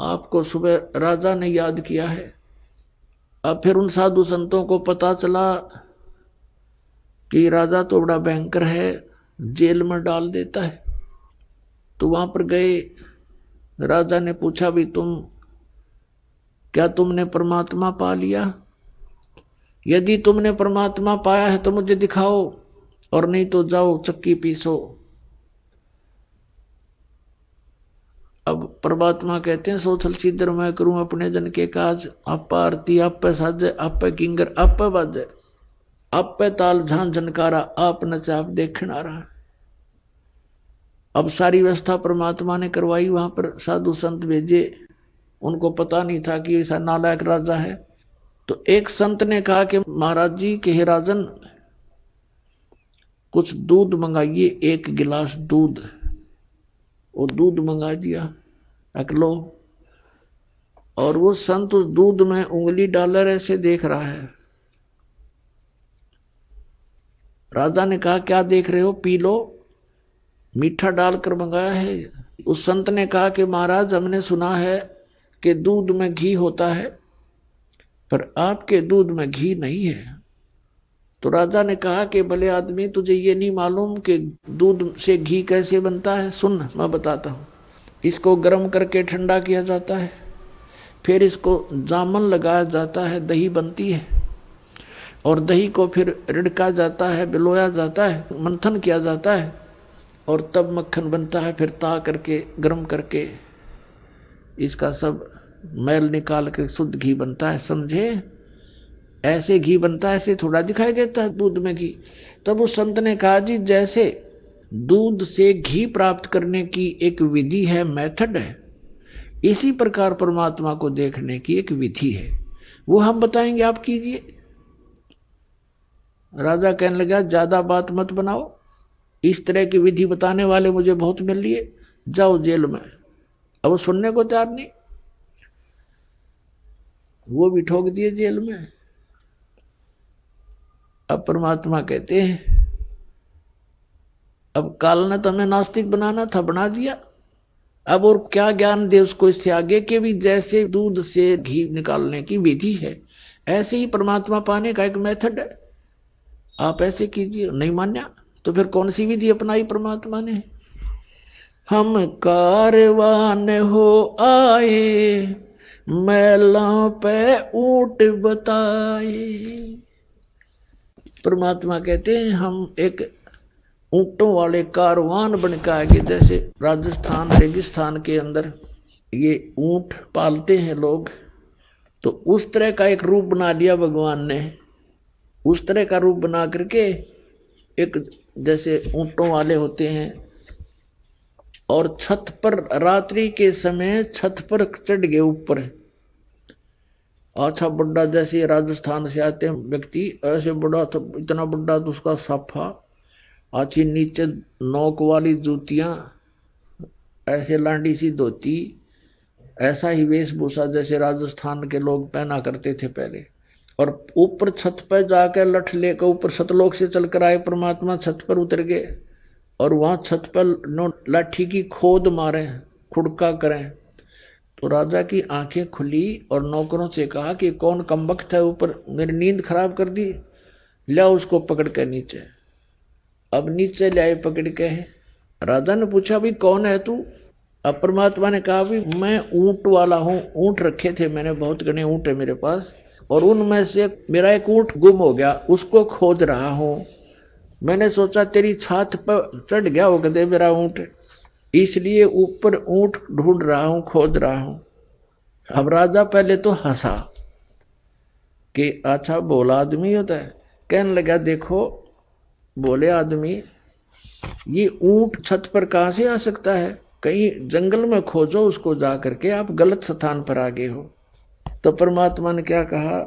आपको सुबह राजा ने याद किया है। अब फिर उन साधु संतों को पता चला कि राजा तो बड़ा भयंकर है, जेल में डाल देता है। तो वहां पर गए, राजा ने पूछा भी क्या तुमने परमात्मा पा लिया? यदि तुमने परमात्मा पाया है तो मुझे दिखाओ, और नहीं तो जाओ चक्की पीसो। अब परमात्मा कहते हैं सोचल सीधर मैं करूं अपने जन के काज, आपा आरती आप साजे, आप किंगर आप बाजे, आप ताल झांझ झनकारा, आप नचे आप देखण आ रहा। अब सारी व्यवस्था परमात्मा ने करवाई, वहां पर साधु संत भेजे। उनको पता नहीं था कि ऐसा नालायक राजा है। तो एक संत ने कहा कि महाराज जी के हे राजन, कुछ दूध मंगाइए, 1 गिलास दूध। वो दूध मंगा दिया, रख लो। और वो संत उस दूध में उंगली डालकर ऐसे देख रहा है। राजा ने कहा क्या देख रहे हो, पी लो, मीठा डालकर मंगाया है। उस संत ने कहा कि महाराज हमने सुना है कि दूध में घी होता है, पर आपके दूध में घी नहीं है। तो राजा ने कहा कि भले आदमी तुझे ये नहीं मालूम कि दूध से घी कैसे बनता है? सुन मैं बताता हूं। इसको गर्म करके ठंडा किया जाता है, फिर इसको जामन लगाया जाता है, दही बनती है, और दही को फिर रिड़का जाता है, बिलोया जाता है, मंथन किया जाता है, और तब मक्खन बनता है। फिर ता करके गर्म करके इसका सब मैल निकाल कर शुद्ध घी बनता है। समझे? ऐसे घी बनता है, ऐसे थोड़ा दिखाई देता है दूध में घी। तब उस संत ने कहा जी जैसे दूध से घी प्राप्त करने की एक विधि है, मेथड है, इसी प्रकार परमात्मा को देखने की एक विधि है, वो हम बताएंगे, आप कीजिए। राजा कहने लगा ज्यादा बात मत बनाओ, इस तरह की विधि बताने वाले मुझे बहुत मिल लिए, जाओ जेल में। अब वो सुनने को तैयार नहीं, वो भी ठोक दिए जेल में। अब परमात्मा कहते हैं अब काल ने तुम्हें नास्तिक बनाना था, बना दिया, अब और क्या ज्ञान दे उसको इससे आगे के भी जैसे दूध से घी निकालने की विधि है, ऐसे ही परमात्मा पाने का एक मेथड है। आप ऐसे कीजिए, नहीं मान्या तो फिर कौन सी विधि अपनाई परमात्मा ने? हम कारवान हो आए, मैलों पे ऊंट बताए। परमात्मा कहते हैं हम एक ऊंटों वाले कारवान बनकर आगे, जैसे राजस्थान रेगिस्तान के अंदर ये ऊंट पालते हैं लोग, तो उस तरह का एक रूप बना लिया भगवान ने। उस तरह का रूप बना करके एक जैसे ऊंटों वाले होते हैं, और छत पर रात्रि के समय छत पर चढ़ गए ऊपर। अच्छा बड़ा, जैसे राजस्थान से आते हैं व्यक्ति, ऐसे बड़ा तो इतना बड़ा तो उसका साफा, अच्छी नीचे नोक वाली जूतियां, ऐसे लांडी सी धोती, ऐसा ही वेशभूषा जैसे राजस्थान के लोग पहना करते थे पहले। और ऊपर छत पर जाकर लठ लेकर ऊपर सतलोक से चलकर आए परमात्मा, छत पर उतर गए और वहां छत पर लाठी की खोद मारे, खुड़का करें। तो राजा की आंखें खुली और नौकरों से कहा कि कौन कमबख्त है ऊपर, मेरी नींद खराब कर दी, ले उसको पकड़ के नीचे। अब नीचे ले आए पकड़ के। राजा ने पूछा भी कौन है तू? अब परमात्मा ने कहा भी मैं ऊंट वाला हूं, ऊंट रखे थे मैंने, बहुत घने ऊंट है मेरे पास, और उनमें से मेरा एक ऊंट गुम हो गया, उसको खोज रहा हूं। मैंने सोचा तेरी छात पर चढ़ गया हो कदे मेरा ऊंट, इसलिए ऊपर ऊंट ढूंढ रहा हूं, खोज रहा हूं। अब राजा पहले तो हंसा कि अच्छा बोला आदमी होता है। कहने लगा देखो बोले आदमी, ये ऊंट छत पर कहां से आ सकता है? कहीं जंगल में खोजो उसको जा करके, आप गलत स्थान पर आ गए हो। तो परमात्मा ने क्या कहा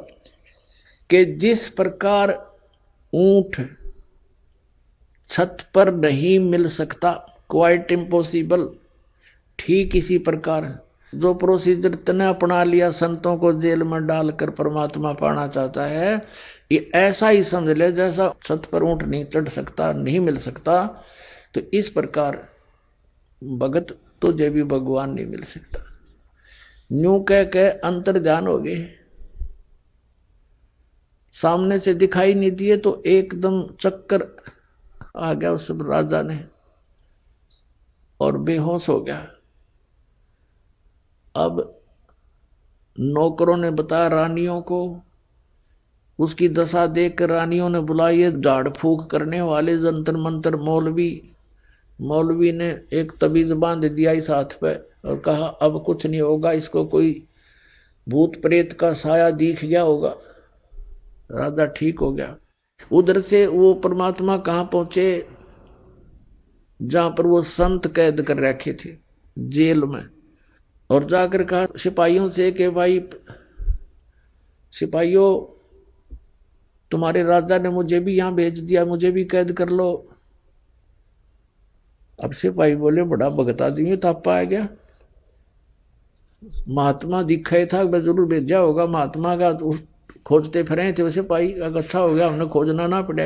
कि जिस प्रकार ऊंट छत पर नहीं मिल सकता, क्वाइट इम्पॉसिबल, ठीक इसी प्रकार जो प्रोसीजर तने अपना लिया संतों को जेल में डालकर परमात्मा पाना चाहता है, ये ऐसा ही समझ ले जैसा छत पर ऊंट नहीं चढ़ सकता, नहीं मिल सकता, तो इस प्रकार भगत तुझे भी भगवान नहीं मिल सकता। न्यू कह के अंतर ध्यान हो गए, सामने से दिखाई नहीं दिए तो एकदम चक्कर आ गया उस राजा ने और बेहोश हो गया। अब नौकरों ने बताया रानियों को, उसकी दशा देखकर रानियों ने बुलाए झाड़ फूक करने वाले जंतर मंतर मौलवी ने एक तबीज बांध दिया इस हाथ पे और कहा अब कुछ नहीं होगा, इसको कोई भूत प्रेत का साया दिख गया होगा। राजा ठीक हो गया। उधर से वो परमात्मा कहां पहुंचे? जहां पर वो संत कैद कर रखे थे जेल में, और जाकर कहा सिपाहियों से कि भाई सिपाहियों, तुम्हारे राजा ने मुझे भी यहां भेज दिया, मुझे भी कैद कर लो। अब सिपाही बोले बड़ा भगत आदमी तापा आ गया, महात्मा दिखाई था, जरूर भेजा होगा महात्मा का, खोजते फिरे थे वैसे पाई। अच्छा हो गया हमने खोजना ना पड़ा,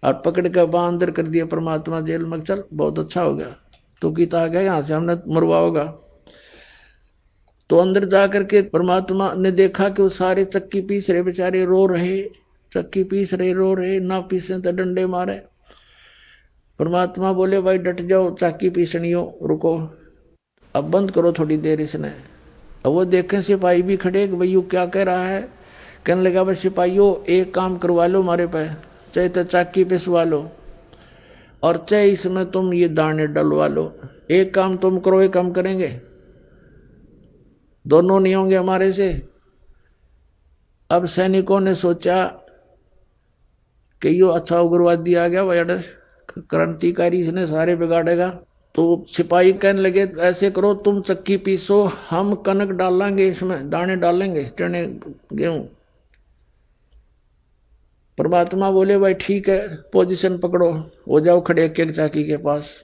और पकड़ के वहां अंदर कर दिया परमात्मा जेल में। चल बहुत अच्छा हो गया, तो गीता आ गया, यहां से हमने मरवा होगा। तो अंदर जाकर के परमात्मा ने देखा कि वो सारे चक्की पीस रहे, बेचारे रो रहे, चक्की पीस रहे, रो रहे, ना पीसे तो डंडे मारे। परमात्मा बोले भाई डट जाओ, चाकी पीसनियो रुको, अब बंद करो थोड़ी देर इसने। अब वो देखें सिपाही भी खड़े कि भाई क्या कह रहा है। कहने लगा भाई सिपाहियों एक काम करवा लो हमारे पे, चाहे तो चाकी पिसवा लो और चाहे इसमें तुम ये दाने डलवा लो। एक काम तुम करो, एक काम करेंगे, दोनों नहीं होंगे हमारे से। अब सैनिकों ने सोचा कि यो अच्छा उग्रवादी आ गया भाई, क्रांतिकारी, इसने सारे बिगाड़ेगा। तो सिपाही कहने लगे ऐसे करो तुम चक्की पीसो, हम कनक डालेंगे, इसमें दाने डालेंगे, चने गेहूं। परमात्मा बोले भाई ठीक है, पोजीशन पकड़ो, हो जाओ खड़े एक एक चाकी के पास।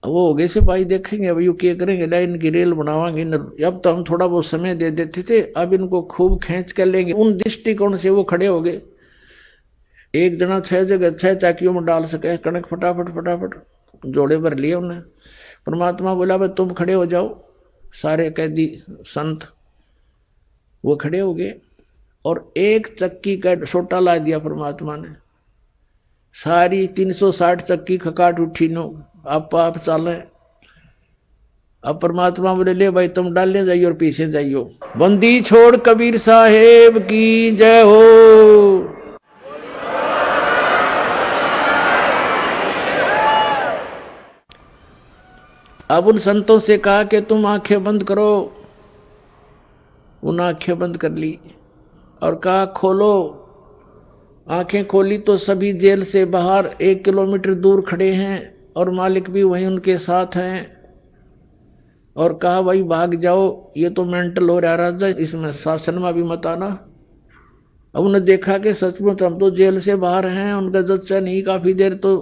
वो हो गए सिपाही, देखेंगे भाई क्या करेंगे, लाइन की रेल बनावांगे। अब तो हम थोड़ा बहुत समय दे देते थे, अब इनको खूब खींच कर लेंगे। उन दृष्टिकोण से वो खड़े हो गए। एक जना 6 जगह 6 चाकियों में डाल सके कणक, फटाफट फटाफट जोड़े भर लिए उन्हें। परमात्मा बोला भाई तुम खड़े हो जाओ। सारे कैदी संत वो खड़े हो गए और एक चक्की का सोटा ला दिया परमात्मा ने। सारी 360 चक्की खकाट उठी नो, आप चाले। अब परमात्मा बोले ले भाई तुम डालने जाइए और पीछे जाइयो। बंदी छोड़ कबीर साहेब की जय हो। अब उन संतों से कहा कि तुम आंखें बंद करो। उन आंखें बंद कर ली और कहा खोलो। आंखें खोली तो सभी जेल से बाहर 1 किलोमीटर दूर खड़े हैं और मालिक भी वहीं उनके साथ हैं। और कहा भाई भाग जाओ, ये तो मेंटल हो रहा राजा, इसमें शासन में भी मत आना। अब उन्हें देखा कि सचमुच हम तो जेल से बाहर हैं। उनका जच्चा नहीं, काफी देर तो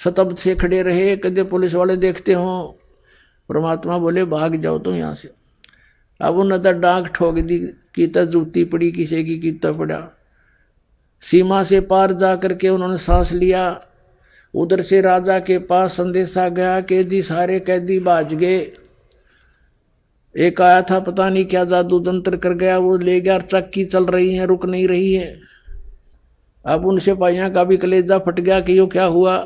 स्तब्ध से खड़े रहे, कदे पुलिस वाले देखते हो। परमात्मा बोले भाग जाओ तुम यहां से। अब उन्हें तो डांक ठोक दी, कीता जूती पड़ी किसी की कीता पड़ा। सीमा से पार जा करके उन्होंने सांस लिया। उधर से राजा के पास संदेशा गया कि जी सारे कैदी भाज गए। एक आया था पता नहीं क्या जादू तंत्र कर गया, वो ले गया। चक्की चल रही है, रुक नहीं रही है। अब उन सिपाहियों का भी कलेजा फट गया कि यो क्या हुआ।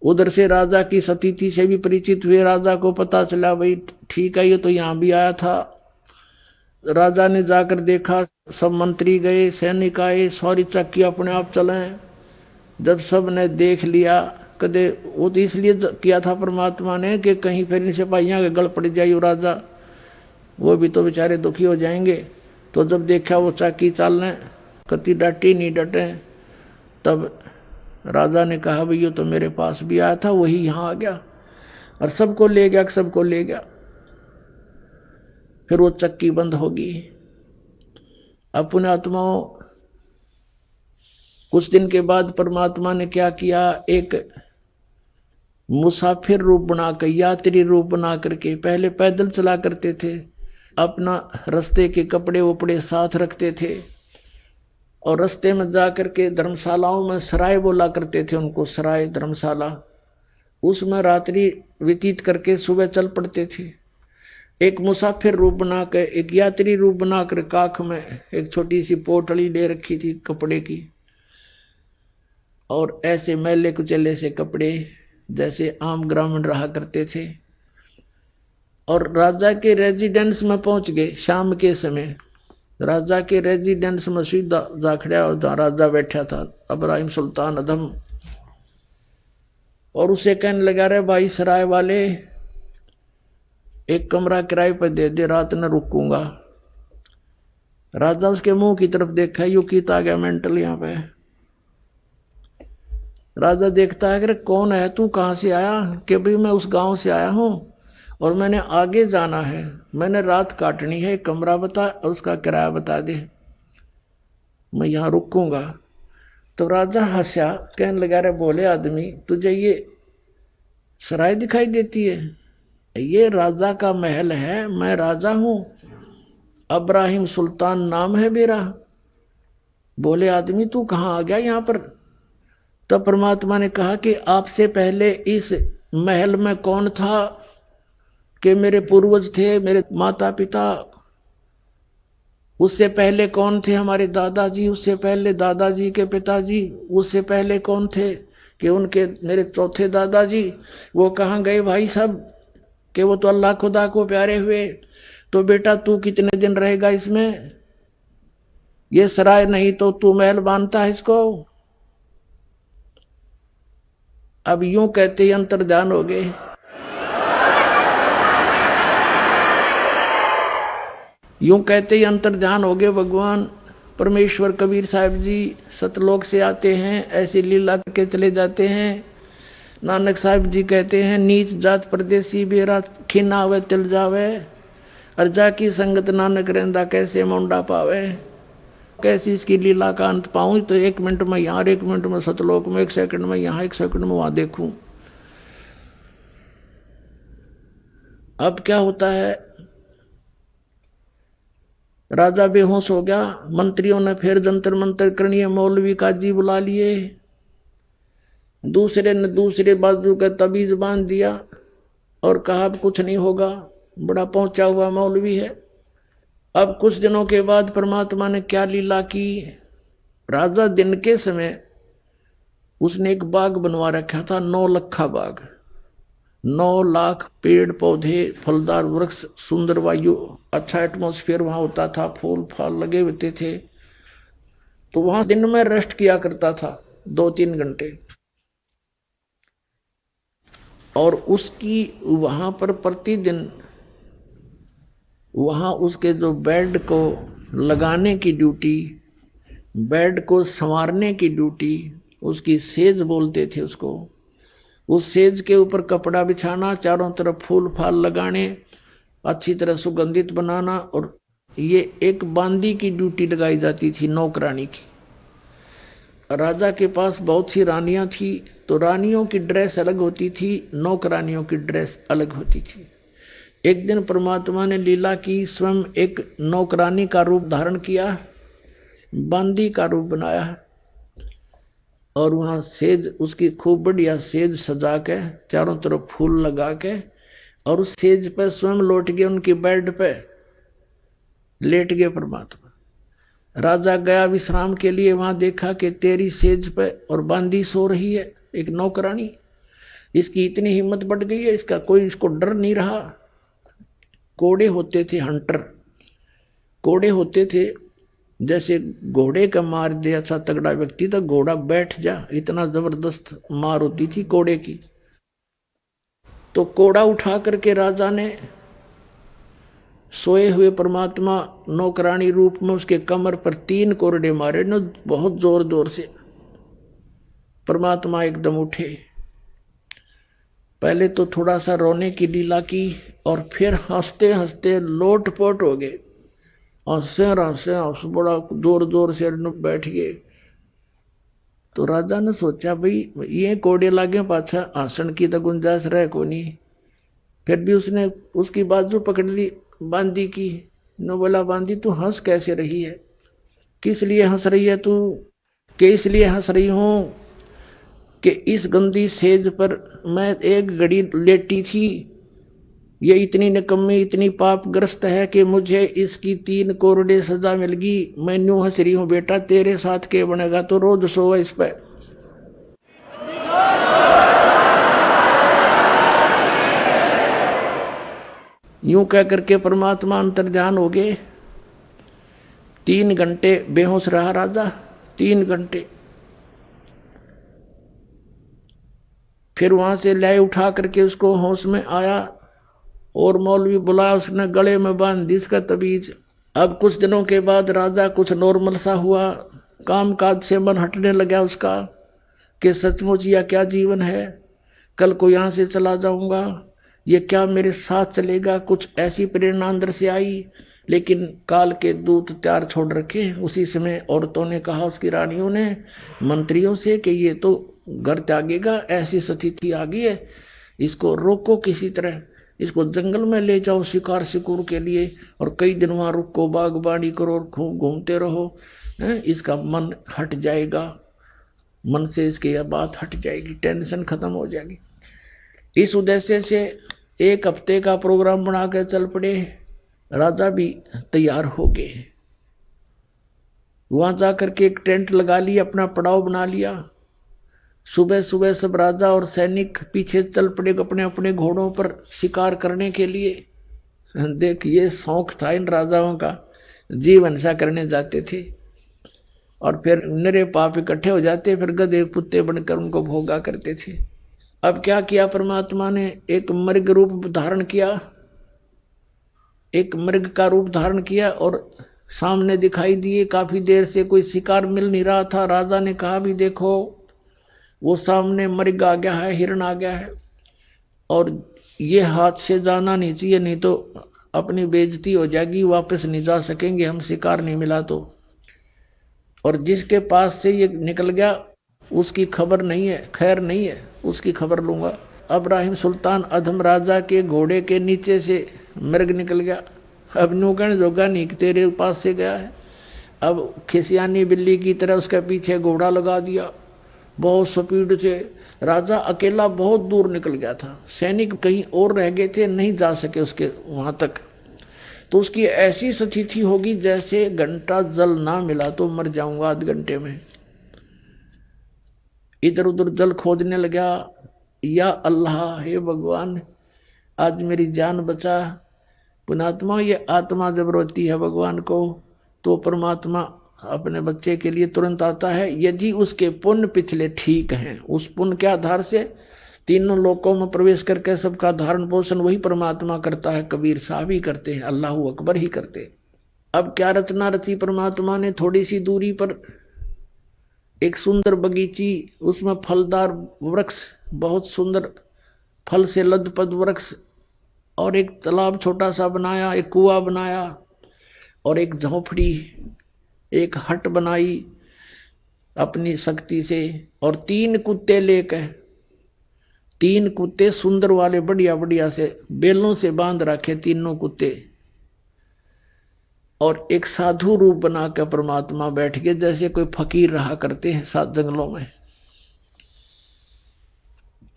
उधर से राजा की सतीथि से भी परिचित हुए। राजा को पता चला भाई ठीक है ये तो यहां भी आया था। राजा ने जाकर देखा, सब मंत्री गए, सैनिक आए, सारी चक्की अपने आप चले। जब सब ने देख लिया, कदे वो तो इसलिए किया था परमात्मा ने कि कहीं फिर इन सिपाहियों के गल पड़ जाए राजा, वो भी तो बेचारे दुखी हो जाएंगे। तो जब देखा वो चक्की चलने, कति डटे नहीं डटे। तब राजा ने कहा भाई ये तो मेरे पास भी आया था, वही यहां आ गया और सबको ले गया, सबको ले गया। फिर वो चक्की बंद होगी। अपने आत्माओं कुछ दिन के बाद परमात्मा ने क्या किया, एक मुसाफिर रूप बनाकर, यात्री रूप बना करके, पहले पैदल चला करते थे, अपना रास्ते के कपड़े वपड़े साथ रखते थे और रास्ते में जाकर के धर्मशालाओं में सराय बोला करते थे, उनको सराय धर्मशाला, उसमें रात्रि व्यतीत करके सुबह चल पड़ते थे। एक मुसाफिर रूप बनाकर, एक यात्री रूप बनाकर काख में एक छोटी सी पोटली ले रखी थी कपड़े की, और ऐसे मैले कुचले से कपड़े जैसे आम ग्रामीण रहा करते थे। और राजा के रेजिडेंस में पहुंच गए शाम के समय। राजा के रेजिडेंस में सीधा जा खड़ा और जहां राजा बैठा था इब्राहिम सुल्तान अदम, और उसे कहने लगा रे भाई सराय वाले एक कमरा किराए पर दे दे, रात न रुकूंगा। राजा उसके मुंह की तरफ देखा, यू कीता गया मेंटल यहां पे। राजा देखता है कि कौन है तू, कहां से आया? कि भाई मैं उस गांव से आया हूं और मैंने आगे जाना है, मैंने रात काटनी है, कमरा बता और उसका किराया बता दे, मैं यहां रुकूंगा। तो राजा हंसा, कहने लगा रे बोले आदमी तुझे ये सराय दिखाई देती है? ये राजा का महल है, मैं राजा हूं, इब्राहिम सुल्तान नाम है मेरा। बोले आदमी तू कहां आ गया यहां पर? तो परमात्मा ने कहा कि आपसे पहले इस महल में कौन था, कि मेरे पूर्वज थे, मेरे माता पिता। उससे पहले कौन थे? हमारे दादाजी। उससे पहले दादाजी के पिताजी। उससे पहले कौन थे? कि उनके मेरे चौथे दादाजी। वो कहां गए भाई सब? कि वो तो अल्लाह खुदा को प्यारे हुए। तो बेटा तू कितने दिन रहेगा इसमें? ये सराय नहीं तो तू महल बांधता है इसको। अब यूं कहते ही अंतर्ध्यान हो गए। यूं कहते ही अंतर्ध्यान हो गए भगवान परमेश्वर। कबीर साहब जी सतलोक से आते हैं, ऐसी लीला करके चले जाते हैं। नानक साहब जी कहते हैं नीच जात परदेसी बेरा खीना आवे तिल जावे, अर्जा की संगत नानक रहंदा कैसे मुंडा पावे। कैसी इसकी लीला का अंत पाऊं? तो 1 मिनट में यहां, 1 मिनट में सतलोक में, 1 सेकंड में यहां, 1 सेकंड में वहां देखूं। अब क्या होता है, राजा बेहोश हो गया। मंत्रियों ने फिर जंतर मंतर करनी है, मौलवी काजी बुला लिए। दूसरे ने दूसरे बाजू का तबीज बांध दिया और कहा अब कुछ नहीं होगा, बड़ा पहुंचा हुआ मौलवी है। अब कुछ दिनों के बाद परमात्मा ने क्या लीला की, राजा दिन के समय उसने एक बाग बनवा रखा था, 9 लखा बाग, 9 लाख पेड़ पौधे, फलदार वृक्ष, सुंदर वायु, अच्छा एटमॉस्फेयर वहां होता था, फूल फाल लगे होते थे। तो वहां दिन में रेस्ट किया करता था 2-3 घंटे। और उसकी वहां पर प्रतिदिन वहां उसके जो बेड को लगाने की ड्यूटी, बेड को संवारने की ड्यूटी, उसकी सेज बोलते थे उसको, उस सेज के ऊपर कपड़ा बिछाना, चारों तरफ फूल फाल लगाने, अच्छी तरह सुगंधित बनाना, और ये एक बांदी की ड्यूटी लगाई जाती थी, नौकरानी की। राजा के पास बहुत सी रानियां थी, तो रानियों की ड्रेस अलग होती थी, नौकरानियों की ड्रेस अलग होती थी। एक दिन परमात्मा ने लीला की, स्वयं एक नौकरानी का रूप धारण किया, बांदी का रूप बनाया, और वहां सेज उसकी खूब बढ़िया सेज सजा के, चारों तरफ फूल लगा के, और उस सेज पर स्वयं लौट गए, उनकी बेड पे लेट गए परमात्मा। राजा गया विश्राम के लिए, वहां देखा कि तेरी सेज पे और बांदी सो रही है एक नौकरानी। इसकी इतनी हिम्मत बढ़ गई है, इसका कोई इसको डर नहीं रहा। कोड़े होते थे, हंटर कोड़े होते थे, जैसे घोड़े का मार दे अच्छा तगड़ा व्यक्ति तो घोड़ा बैठ जा, इतना जबरदस्त मार होती थी कोड़े की। तो कोड़ा उठा करके राजा ने सोए हुए परमात्मा नौकरानी रूप में उसके कमर पर 3 कोरडे मारे न, बहुत जोर जोर से। परमात्मा एकदम उठे, पहले तो थोड़ा सा रोने की लीला की, और फिर हंसते हंसते लोटपोट हो गए, हंसे हंसे हंस बड़ा जोर जोर से बैठ गए। तो राजा ने सोचा भाई ये कोड़े लागे पाछा हंसन की तो गुंजाइश रहे को नहीं। फिर भी उसने उसकी बाजू पकड़ ली बांदी की, न बोला बांदी तू हंस कैसे रही है, किस लिए हंस रही है तू? कि इसलिए हंस रही हूं कि इस गंदी सेज पर मैं एक घड़ी लेटी थी, ये इतनी निकम्मी इतनी पापग्रस्त है कि मुझे इसकी 3 कोरडे सजा मिल गई। मैं न्यू हंस रही हूं बेटा, तेरे साथ क्या बनेगा, तो रोज सोवा इस पे। यूं कह करके परमात्मा अंतर्ध्यान हो गए। 3 घंटे बेहोश रहा राजा, 3 घंटे। फिर वहां से ले उठा करके उसको होश में आया, और मौलवी बुलाया, उसने गले में बांध दी इसका तबीज। अब कुछ दिनों के बाद राजा कुछ नॉर्मल सा हुआ, काम काज से मन हटने लगा उसका, कि सचमुच यह क्या जीवन है, कल को यहां से चला जाऊंगा, ये क्या मेरे साथ चलेगा, कुछ ऐसी प्रेरणा अंदर से आई। लेकिन काल के दूत तैयार छोड़ रखे। उसी समय औरतों ने कहा, उसकी रानियों ने मंत्रियों से, कि ये तो घर त्यागेगा, ऐसी स्थिति आ गई है, इसको रोको किसी तरह, इसको जंगल में ले जाओ शिकार शिकूर के लिए, और कई दिन वहां रुको, बागबानी करो, खूब घूमते रहो, इसका मन हट जाएगा, मन से इसकी यह बात हट जाएगी, टेंशन खत्म हो जाएगी। इस उद्देश्य से 1 हफ्ते का प्रोग्राम बनाकर चल पड़े। राजा भी तैयार हो गए, वहां जाकर के एक टेंट लगा लिया, अपना पड़ाव बना लिया। सुबह सुबह सब राजा और सैनिक पीछे चल पड़े अपने अपने घोड़ों पर शिकार करने के लिए। देख ये शौक था इन राजाओं का, जीवन सा करने जाते थे, और फिर निरे पाप इकट्ठे हो जाते, फिर गधे कुत्ते बनकर उनको भोगा करते थे। अब क्या किया परमात्मा ने, एक मृग रूप धारण किया, एक मृग का रूप धारण किया, और सामने दिखाई दिए। काफी देर से कोई शिकार मिल नहीं रहा था। राजा ने कहा भी देखो वो सामने मृग आ गया है, हिरण आ गया है, और ये हाथ से जाना नहीं चाहिए, नहीं तो अपनी बेइज्जती हो जाएगी, वापस नहीं जा सकेंगे हम, शिकार नहीं मिला तो। और जिसके पास से ये निकल गया उसकी खबर नहीं है, खैर नहीं है, उसकी खबर लूंगा। अब्राहिम सुल्तान अधम राजा के घोड़े के नीचे से मृग निकल गया। अब नूगण जोगा नहीं तेरे पास से गया है। अब खिसियानी बिल्ली की तरह उसके पीछे घोड़ा लगा दिया, बहुत स्पीड से। राजा अकेला बहुत दूर निकल गया था, सैनिक कहीं और रह गए थे, नहीं जा सके उसके वहां तक। तो उसकी ऐसी स्थिति होगी जैसे घंटा जल ना मिला तो मर जाऊंगा आध घंटे में। इधर उधर जल खोजने लगा, या अल्लाह, हे भगवान आज मेरी जान बचा। पुणात्मा, ये आत्मा जब रोती है भगवान को तो परमात्मा अपने बच्चे के लिए तुरंत आता है, यदि उसके पुण्य पिछले ठीक हैं। उस पुण्य के आधार से तीनों लोकों में प्रवेश करके सबका धारण पोषण वही परमात्मा करता है। कबीर साहब ही करते हैं, अल्लाह अकबर ही करते। अब क्या रचना रची परमात्मा ने। थोड़ी सी दूरी पर एक सुंदर बगीची, उसमें फलदार वृक्ष, बहुत सुंदर फल से लदपद वृक्ष, और एक तालाब छोटा सा बनाया, एक कुआं बनाया, और एक झोपड़ी, एक हट बनाई अपनी शक्ति से। और 3 कुत्ते लेकर, 3 कुत्ते सुंदर वाले, बढ़िया बढ़िया से बेलों से बांध रखे तीनों कुत्ते। और एक साधु रूप बनाकर परमात्मा बैठ गए, जैसे कोई फकीर रहा करते हैं सात जंगलों में।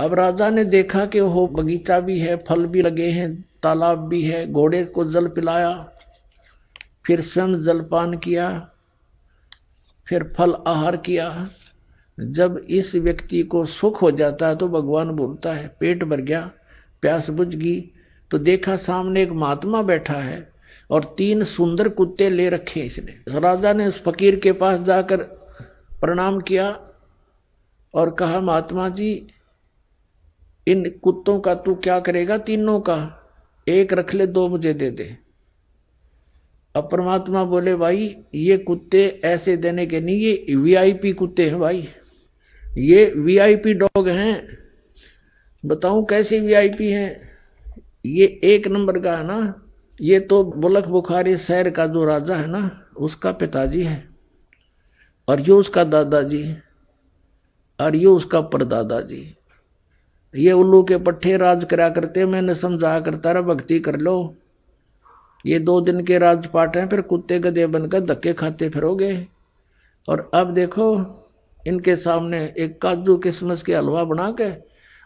अब राजा ने देखा कि वो बगीचा भी है, फल भी लगे हैं, तालाब भी है। घोड़े को जल पिलाया, फिर स्वयं जलपान किया, फिर फल आहार किया। जब इस व्यक्ति को सुख हो जाता है तो भगवान बोलता है, पेट भर गया, प्यास बुझ गई, तो देखा सामने एक महात्मा बैठा है और 3 सुंदर कुत्ते ले रखे इसने। राजा ने उस फकीर के पास जाकर प्रणाम किया और कहा, महात्मा जी इन कुत्तों का तू क्या करेगा? तीनों का एक रख ले, 2 मुझे दे दे। अब परमात्मा बोले, भाई ये कुत्ते ऐसे देने के नहीं, ये वीआईपी कुत्ते हैं भाई, ये वीआईपी डॉग हैं। बताऊं कैसे वीआईपी हैं? ये 1 नंबर का है ना। ये तो बुलक बुखारी शहर का जो राजा है ना, उसका पिताजी है, और ये उसका दादाजी, और ये उसका परदादाजी। ये उल्लू के पट्टे राज करा करते। मैंने समझाया करता रहा, भक्ति कर लो, ये 2 दिन के राजपाट हैं, फिर कुत्ते गधे बनकर धक्के खाते फिरोगे। और अब देखो इनके सामने एक काजू किशमिश के हलवा बना के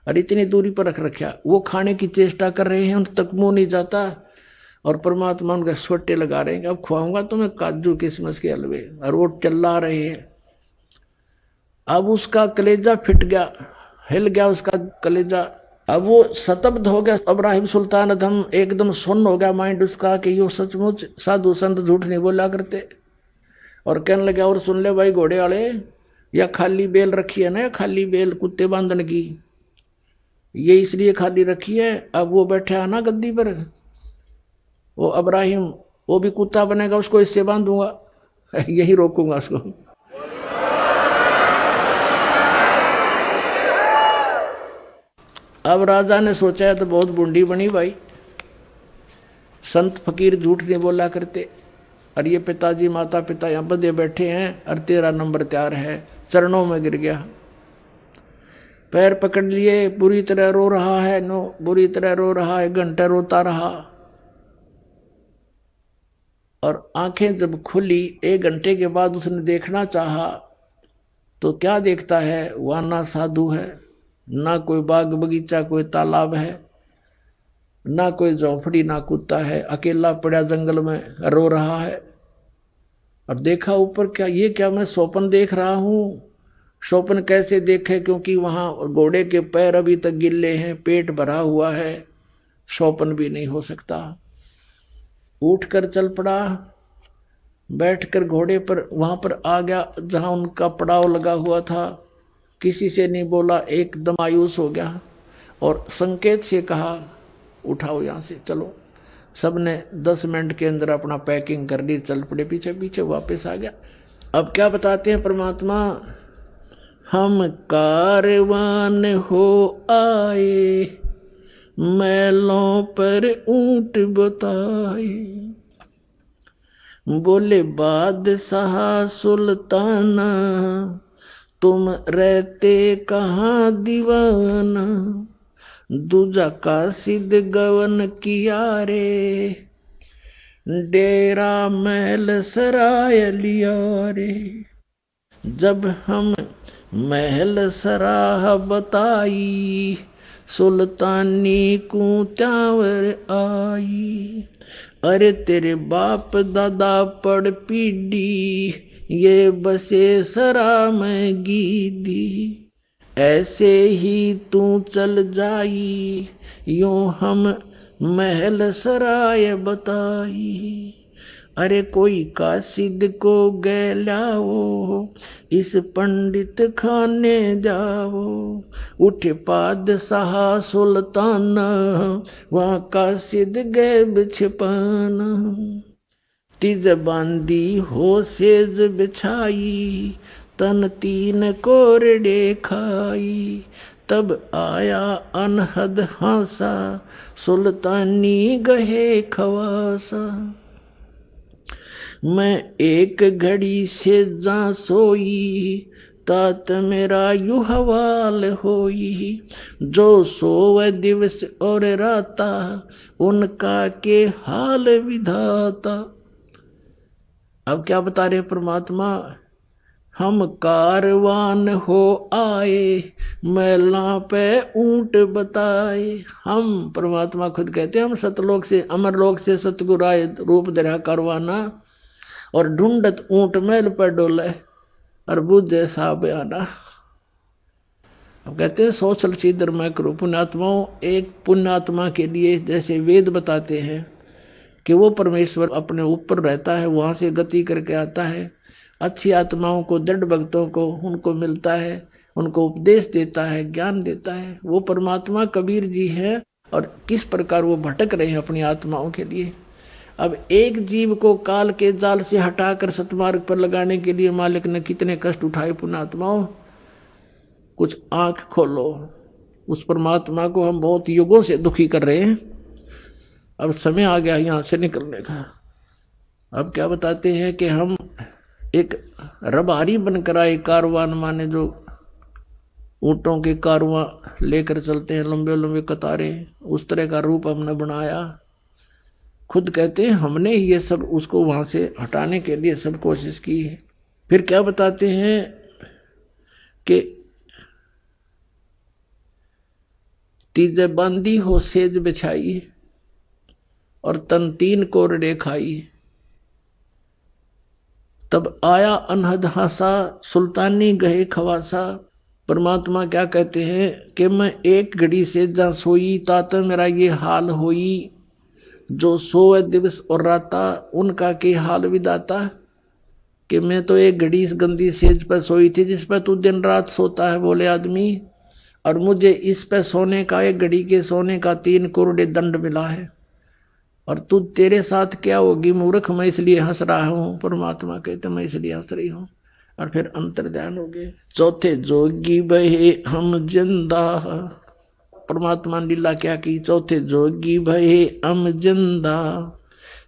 और इतनी दूरी पर रख रखा, वो खाने की चेष्टा कर रहे हैं, उन तक मुंह नहीं जाता, और परमात्मा उनके सोटे लगा रहे हैं, अब खुआऊंगा तुम्हें काजू किशमिश के हलवे, और वो चिल्ला रहे हैं। अब उसका कलेजा फिट गया, हिल गया उसका कलेजा। अब वो शतब्द हो गया इब्राहिम सुल्तान अधम, एकदम सुन्न हो गया माइंड उसका कि यो सचमुच साधु संत झूठ नहीं बोला करते। और कहने लगा, और सुन ले भाई घोड़े वाले, या खाली बेल रखी है ना, खाली बेल कुत्ते बांधने की, ये इसलिए खाली रखी है। अब वो बैठा है ना गद्दी पर, वो इब्राहिम, वो भी कुत्ता बनेगा, उसको इससे बांधूंगा, यही रोकूंगा उसको। अब राजा ने सोचा है तो बहुत बूंदी बनी भाई, संत फकीर झूठ नहीं बोला करते, और ये पिताजी माता पिता यहां बदे बैठे हैं, और 13 नंबर तैयार है। चरणों में गिर गया, पैर पकड़ लिए, बुरी तरह रो रहा है, बुरी तरह रो रहा है, घंटा रोता रहा। और आंखें जब खुली 1 घंटे के बाद उसने देखना चाहा, तो क्या देखता है? वहां ना साधु है, ना कोई बाग बगीचा, कोई तालाब है, ना कोई झोंपड़ी, ना कुत्ता है, अकेला पड़ा जंगल में रो रहा है। और देखा ऊपर, क्या ये क्या मैं स्वप्न देख रहा हूं? स्वप्न कैसे देखे? क्योंकि वहां घोड़े के पैर अभी तक गिल्ले हैं, पेट भरा हुआ है, स्वप्न भी नहीं हो सकता। उठकर चल पड़ा, बैठकर घोड़े पर वहां पर आ गया जहां उनका पड़ाव लगा हुआ था। किसी से नहीं बोला, एकदम मायूस हो गया, और संकेत से कहा, उठाओ यहां से, चलो। सबने 10 मिनट के अंदर अपना पैकिंग कर ली, चल पड़े पीछे पीछे, वापस आ गया। अब क्या बताते हैं परमात्मा, हम कारवान हो आए, मैलों पर ऊंट बताए, बोले बादशाह सुल्ताना, तुम रहते कहाँ दीवाना, दूजा कासिद गवन किया रे, डेरा महल सराय लिया रे। जब हम महल सराह बताई, सुल्तानी को त्यावर आई। अरे तेरे बाप दादा पड़ पीढ़ी, ये बसे सरा में गीदी। ऐसे ही तू चल जाई, यूं हम महल सराय बताई। अरे कोई कासिद को गे लाओ, इस पंडित खाने जाओ। उठे पादशाह सुल्तान, वहाँ कासिद गए बिछपान। तिज बांधी हो सेज बिछाई, तन तीन कोरडे खाई। तब आया अनहद हासा, सुल्तानी गहे खवासा। मैं एक घड़ी से जा सोई, तात मेरा यू हवाल होई। जो सोवे दिवस और राता, उनका के हाल विधाता। अब क्या बता रहे परमात्मा, हम कारवान हो आए, मैला पे ऊंट बताए। हम परमात्मा खुद कहते हैं, हम सतलोक से अमरलोक से सतगुरु आए, रूप धरा कारवाना, और ढूंढत ऊंट मैल पर डोले, और बुझे सा बयाना। अब कहते हैं सोचल सीधर मैं करूं। पुण्यात्माओं, एक पुण्यात्मा के लिए जैसे वेद बताते हैं कि वो परमेश्वर अपने ऊपर रहता है, वहां से गति करके आता है। अच्छी आत्माओं को, दृढ़ भक्तों को उनको मिलता है, उनको उपदेश देता है, ज्ञान देता है। वो परमात्मा कबीर जी है, और किस प्रकार वो भटक रहे हैं अपनी आत्माओं के लिए। अब एक जीव को काल के जाल से हटाकर सतमार्ग पर लगाने के लिए मालिक ने कितने कष्ट उठाए। पुण्यात्माओं, कुछ आंख खोलो। उस परमात्मा को हम बहुत युगों से दुखी कर रहे हैं। अब समय आ गया यहां से निकलने का। अब क्या बताते हैं कि हम एक रबारी बनकर आए, कारवान माने जो ऊंटों के कारवां लेकर चलते हैं, लंबे लंबे कतारें, उस तरह का रूप हमने बनाया। खुद कहते हैं हमने ये सब उसको वहां से हटाने के लिए सब कोशिश की है। फिर क्या बताते हैं कि तीजे बांधी हो सेज बिछाई, और तन तीन कोरडे खाई। तब आया अनहद हासा, सुल्तानी गहे खवासा। परमात्मा क्या कहते हैं कि मैं एक घड़ी से जा सोई, तात मेरा ये हाल होई। जो सोए दिवस और राता, उनका के हाल विदाता। कि मैं तो एक घड़ी इस गंदी सेज पर सोई थी, जिस पर तू दिन रात सोता है बोले आदमी, और मुझे इस पर सोने का, एक घड़ी के सोने का 3 करोड़ दंड मिला है। और तू, तेरे साथ क्या होगी मूर्ख, मैं इसलिए हंस रहा हूं। परमात्मा कहते मैं इसलिए हंस रही हूं। और फिर अंतर ध्यान हो गए। चौथे जोगी बहे हम जिंदा। परमात्मा ने लीला क्या की। चौथे जोगी भये हम जिंदा,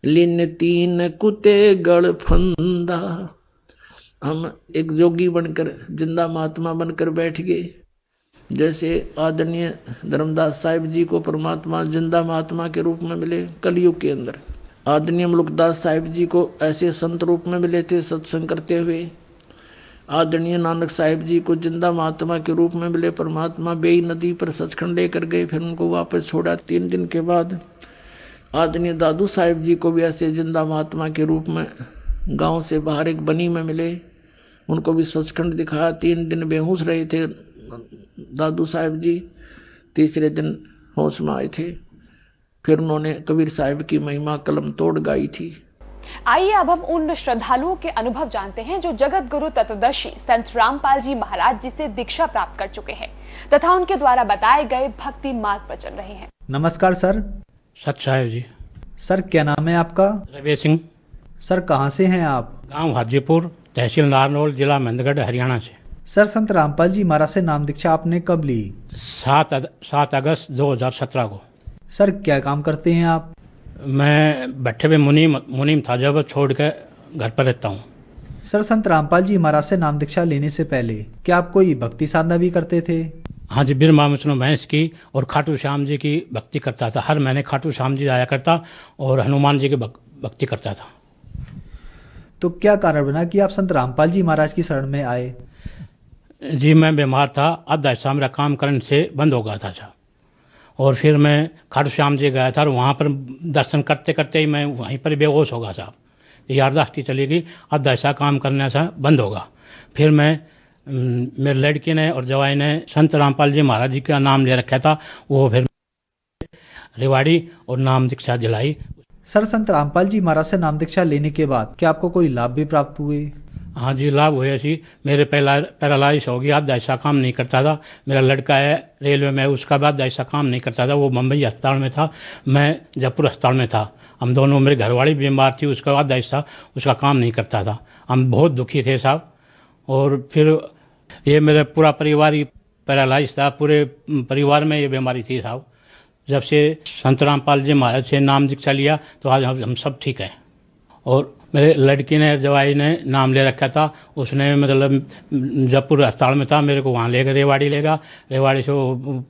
लिन 3 कुते गड़ फंदा। हम एक जोगी बनकर, जिंदा महात्मा बनकर बैठ गए। जैसे आदरणीय धर्मदास साहिब जी को परमात्मा जिंदा महात्मा के रूप में मिले कलयुग के अंदर। आदरणीय मुलुकदास साहिब जी को ऐसे संत रूप में मिले थे सत्संग करते हुए। आदरणीय नानक साहिब जी को जिंदा महात्मा के रूप में मिले परमात्मा। बेई नदी पर सचखंड लेकर गए, फिर उनको वापस छोड़ा 3 दिन के बाद। आदरणीय दादू साहिब जी को भी ऐसे जिंदा महात्मा के रूप में गांव से बाहर एक बनी में मिले, उनको भी सचखंड दिखाया। 3 दिन बेहोश रहे थे दादू साहिब जी, तीसरे दिन होश में आए थे। फिर उन्होंने कबीर साहिब की महिमा कलम तोड़ गाई थी। आइए अब हम उन श्रद्धालुओं के अनुभव जानते हैं जो जगत गुरु तत्वदर्शी संत रामपाल जी महाराज जी से दीक्षा प्राप्त कर चुके हैं तथा उनके द्वारा बताए गए भक्ति मार्ग पर चल रहे हैं। नमस्कार सर। सत साहेब जी। सर क्या नाम है आपका? रवि सिंह। सर कहाँ से हैं आप? गांव हाजीपुर, तहसील नारनौल, जिला महेंद्रगढ़, हरियाणा से। सर संत रामपाल जी महाराज से नाम दीक्षा आपने कब ली? 7 अगस्त 2017 को। सर क्या काम करते हैं आप? मैं बैठे हुए मुनीम था जब, छोड़ के घर पर रहता हूँ। सर संत रामपाल जी महाराज से नाम दीक्षा लेने से पहले क्या आप कोई भक्ति साधना भी करते थे? हाँ जी, बिरमा विष्णु महेश की और खाटू श्याम जी की भक्ति करता था। हर महीने खाटू श्याम जी आया करता और हनुमान जी की भक्ति करता था। तो क्या कारण बना कि आप संत रामपाल जी महाराज की शरण में आए? जी मैं बीमार था, आधा हिस्सा मेरा काम करने से बंद हो गया था साहब। और फिर मैं खाटू श्याम जी गया था और वहाँ पर दर्शन करते करते ही मैं वहीं पर बेहोश हो गया साहब। याददाश्त चली गई, आधा हिस्सा काम करने से बंद होगा। फिर मैं मेरे लड़की ने और जवाई ने संत रामपाल जी महाराज जी का नाम ले रखा था, वो फिर रेवाड़ी और नाम दीक्षा दिलाई। सर, संत रामपाल जी महाराज से नाम दीक्षा लेने के बाद क्या आपको कोई लाभ भी प्राप्त हुए? हाँ जी, लाभ हुए जी। मेरे पैरालाइज हो गया, आधा हिस्सा काम नहीं करता था। मेरा लड़का है रेलवे में, उसका भी आधा हिस्सा काम नहीं करता था, वो मुंबई अस्पताल में था, मैं जयपुर अस्पताल में था। हम दोनों, मेरे घरवाली बीमार थी, उसका आधा हिस्सा उसका काम नहीं करता था। हम बहुत दुखी थे साहब। और फिर ये मेरा पूरा परिवार ही पैरालाइज था, पूरे परिवार में ये बीमारी थी साहब। जब से संत रामपाल जी महाराज से नाम दीक्षा लिया तो आज हम सब ठीक हैं। और मेरे लड़की ने, जवाई ने नाम ले रखा था, उसने मतलब जयपुर अस्पताल में था, मेरे को वहाँ ले गए, रेवाड़ी से वो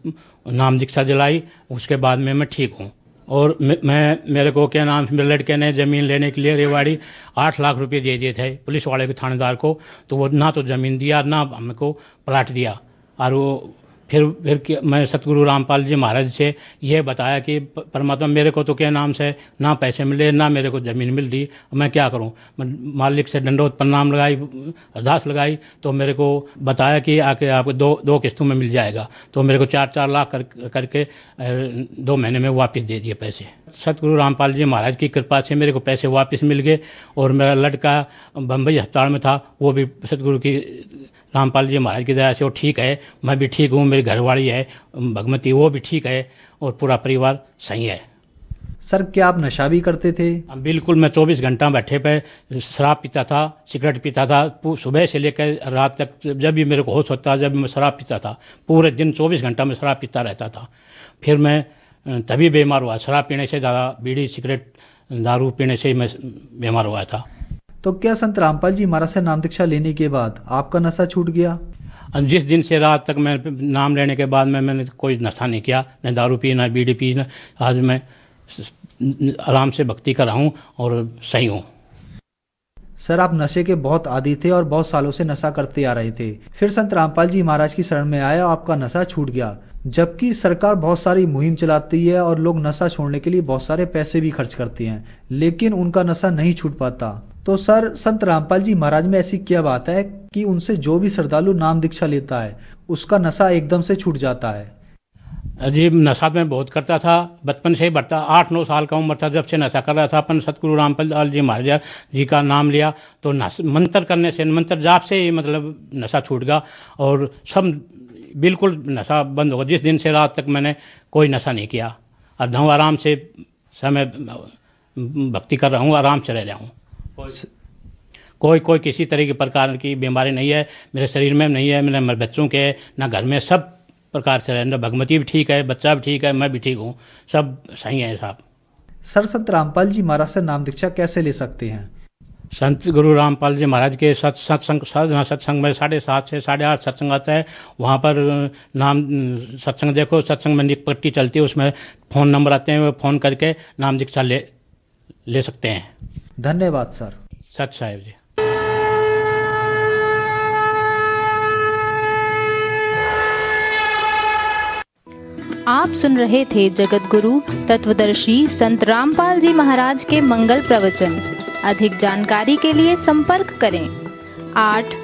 नाम दीक्षा दिलाई। उसके बाद में मैं ठीक हूँ। और मेरे को क्या नाम, मेरे लड़के ने ज़मीन लेने के लिए रेवाड़ी 8 लाख रुपए दे दिए थे पुलिस वाले के थानेदार को, तो वो ना तो ज़मीन दिया ना हमको प्लाट दिया। और वो फिर मैं सतगुरु रामपाल जी महाराज से ये बताया कि परमात्मा, मेरे को तो क्या नाम से ना पैसे मिले ना मेरे को ज़मीन मिल रही, मैं क्या करूं। मालिक से दंडोत प्रणाम लगाई, अरदास लगाई, तो मेरे को बताया कि आके आपको दो किस्तों में मिल जाएगा। तो मेरे को 4-4 लाख करके 2 महीने में वापस दे दिए पैसे। सतगुरु रामपाल जी महाराज की कृपा से मेरे को पैसे वापस मिल गए। और मेरा लड़का बम्बई अस्पताल में था, वो भी सतगुरु की रामपाल जी महाराज की दया से वो ठीक है, मैं भी ठीक हूँ, मेरी घरवाली है भगवती, वो भी ठीक है, और पूरा परिवार सही है। सर, क्या आप नशा भी करते थे? बिल्कुल, मैं 24 घंटा बैठे पे शराब पीता था, सिगरेट पीता था, सुबह से लेकर रात तक। जब भी मेरे को होश होता, जब मैं शराब पीता था, पूरे दिन 24 घंटा में शराब पीता रहता था। फिर मैं तभी बीमार हुआ, शराब पीने से ज़्यादा, बीड़ी सिगरेट दारू पीने से मैं बीमार हुआ था। तो क्या संत रामपाल जी महाराज से नाम दीक्षा लेने के बाद आपका नशा छूट गया? जिस दिन से रात तक मैं नाम लेने के बाद मैंने कोई नशा नहीं किया, न दारू पी, न बीड़ी पी, न। आज मैं आराम से भक्ति कर रहा हूँ और सही हूँ। सर, आप नशे के बहुत आदी थे और बहुत सालों से नशा करते आ रहे थे, फिर संत रामपाल जी महाराज की शरण में आया और आपका नशा छूट गया। जबकि सरकार बहुत सारी मुहिम चलाती है और लोग नशा छोड़ने के लिए बहुत सारे पैसे भी खर्च करते हैं, लेकिन उनका नशा नहीं छूट पाता। तो सर, संत रामपाल जी महाराज में ऐसी क्या बात है कि उनसे जो भी श्रद्धालु नाम दीक्षा लेता है उसका नशा एकदम से छूट जाता है? जी, नशा मैं बहुत करता था, बचपन से ही बढ़ता। 8-9 साल का उम्र था जब से नशा कर रहा था। अपन सतगुरु रामपाल जी महाराज जी का नाम लिया तो मंत्र करने से, मंत्र जाप से ही मतलब नशा छूट गया और सब बिल्कुल नशा बंद हो गया। जिस दिन से रात तक मैंने कोई नशा नहीं किया और ढंग आराम से समय भक्ति कर रहा हूँ, आराम से रह रहा हूँ। कोई किसी तरह की प्रकार की बीमारी नहीं है मेरे शरीर में, नहीं है मेरे बच्चों के, ना घर में, सब प्रकार से रहना। भगवती भी ठीक है, बच्चा भी ठीक है, मैं भी ठीक हूँ, सब सही है साहब। सर, संत रामपाल जी महाराज से नाम दीक्षा कैसे ले सकते हैं? संत गुरु रामपाल जी महाराज के सत्संग में 7:30 से 8:30 सत्संग आता है। वहाँ पर नाम सत्संग देखो, सत्संग में निक पट्टी चलती है, उसमें फ़ोन नंबर आते हैं, वो फ़ोन करके नाम दीक्षा ले सकते हैं। धन्यवाद सर। सत साहिब जी। आप सुन रहे थे जगत गुरु तत्वदर्शी संत रामपाल जी महाराज के मंगल प्रवचन। अधिक जानकारी के लिए संपर्क करें 8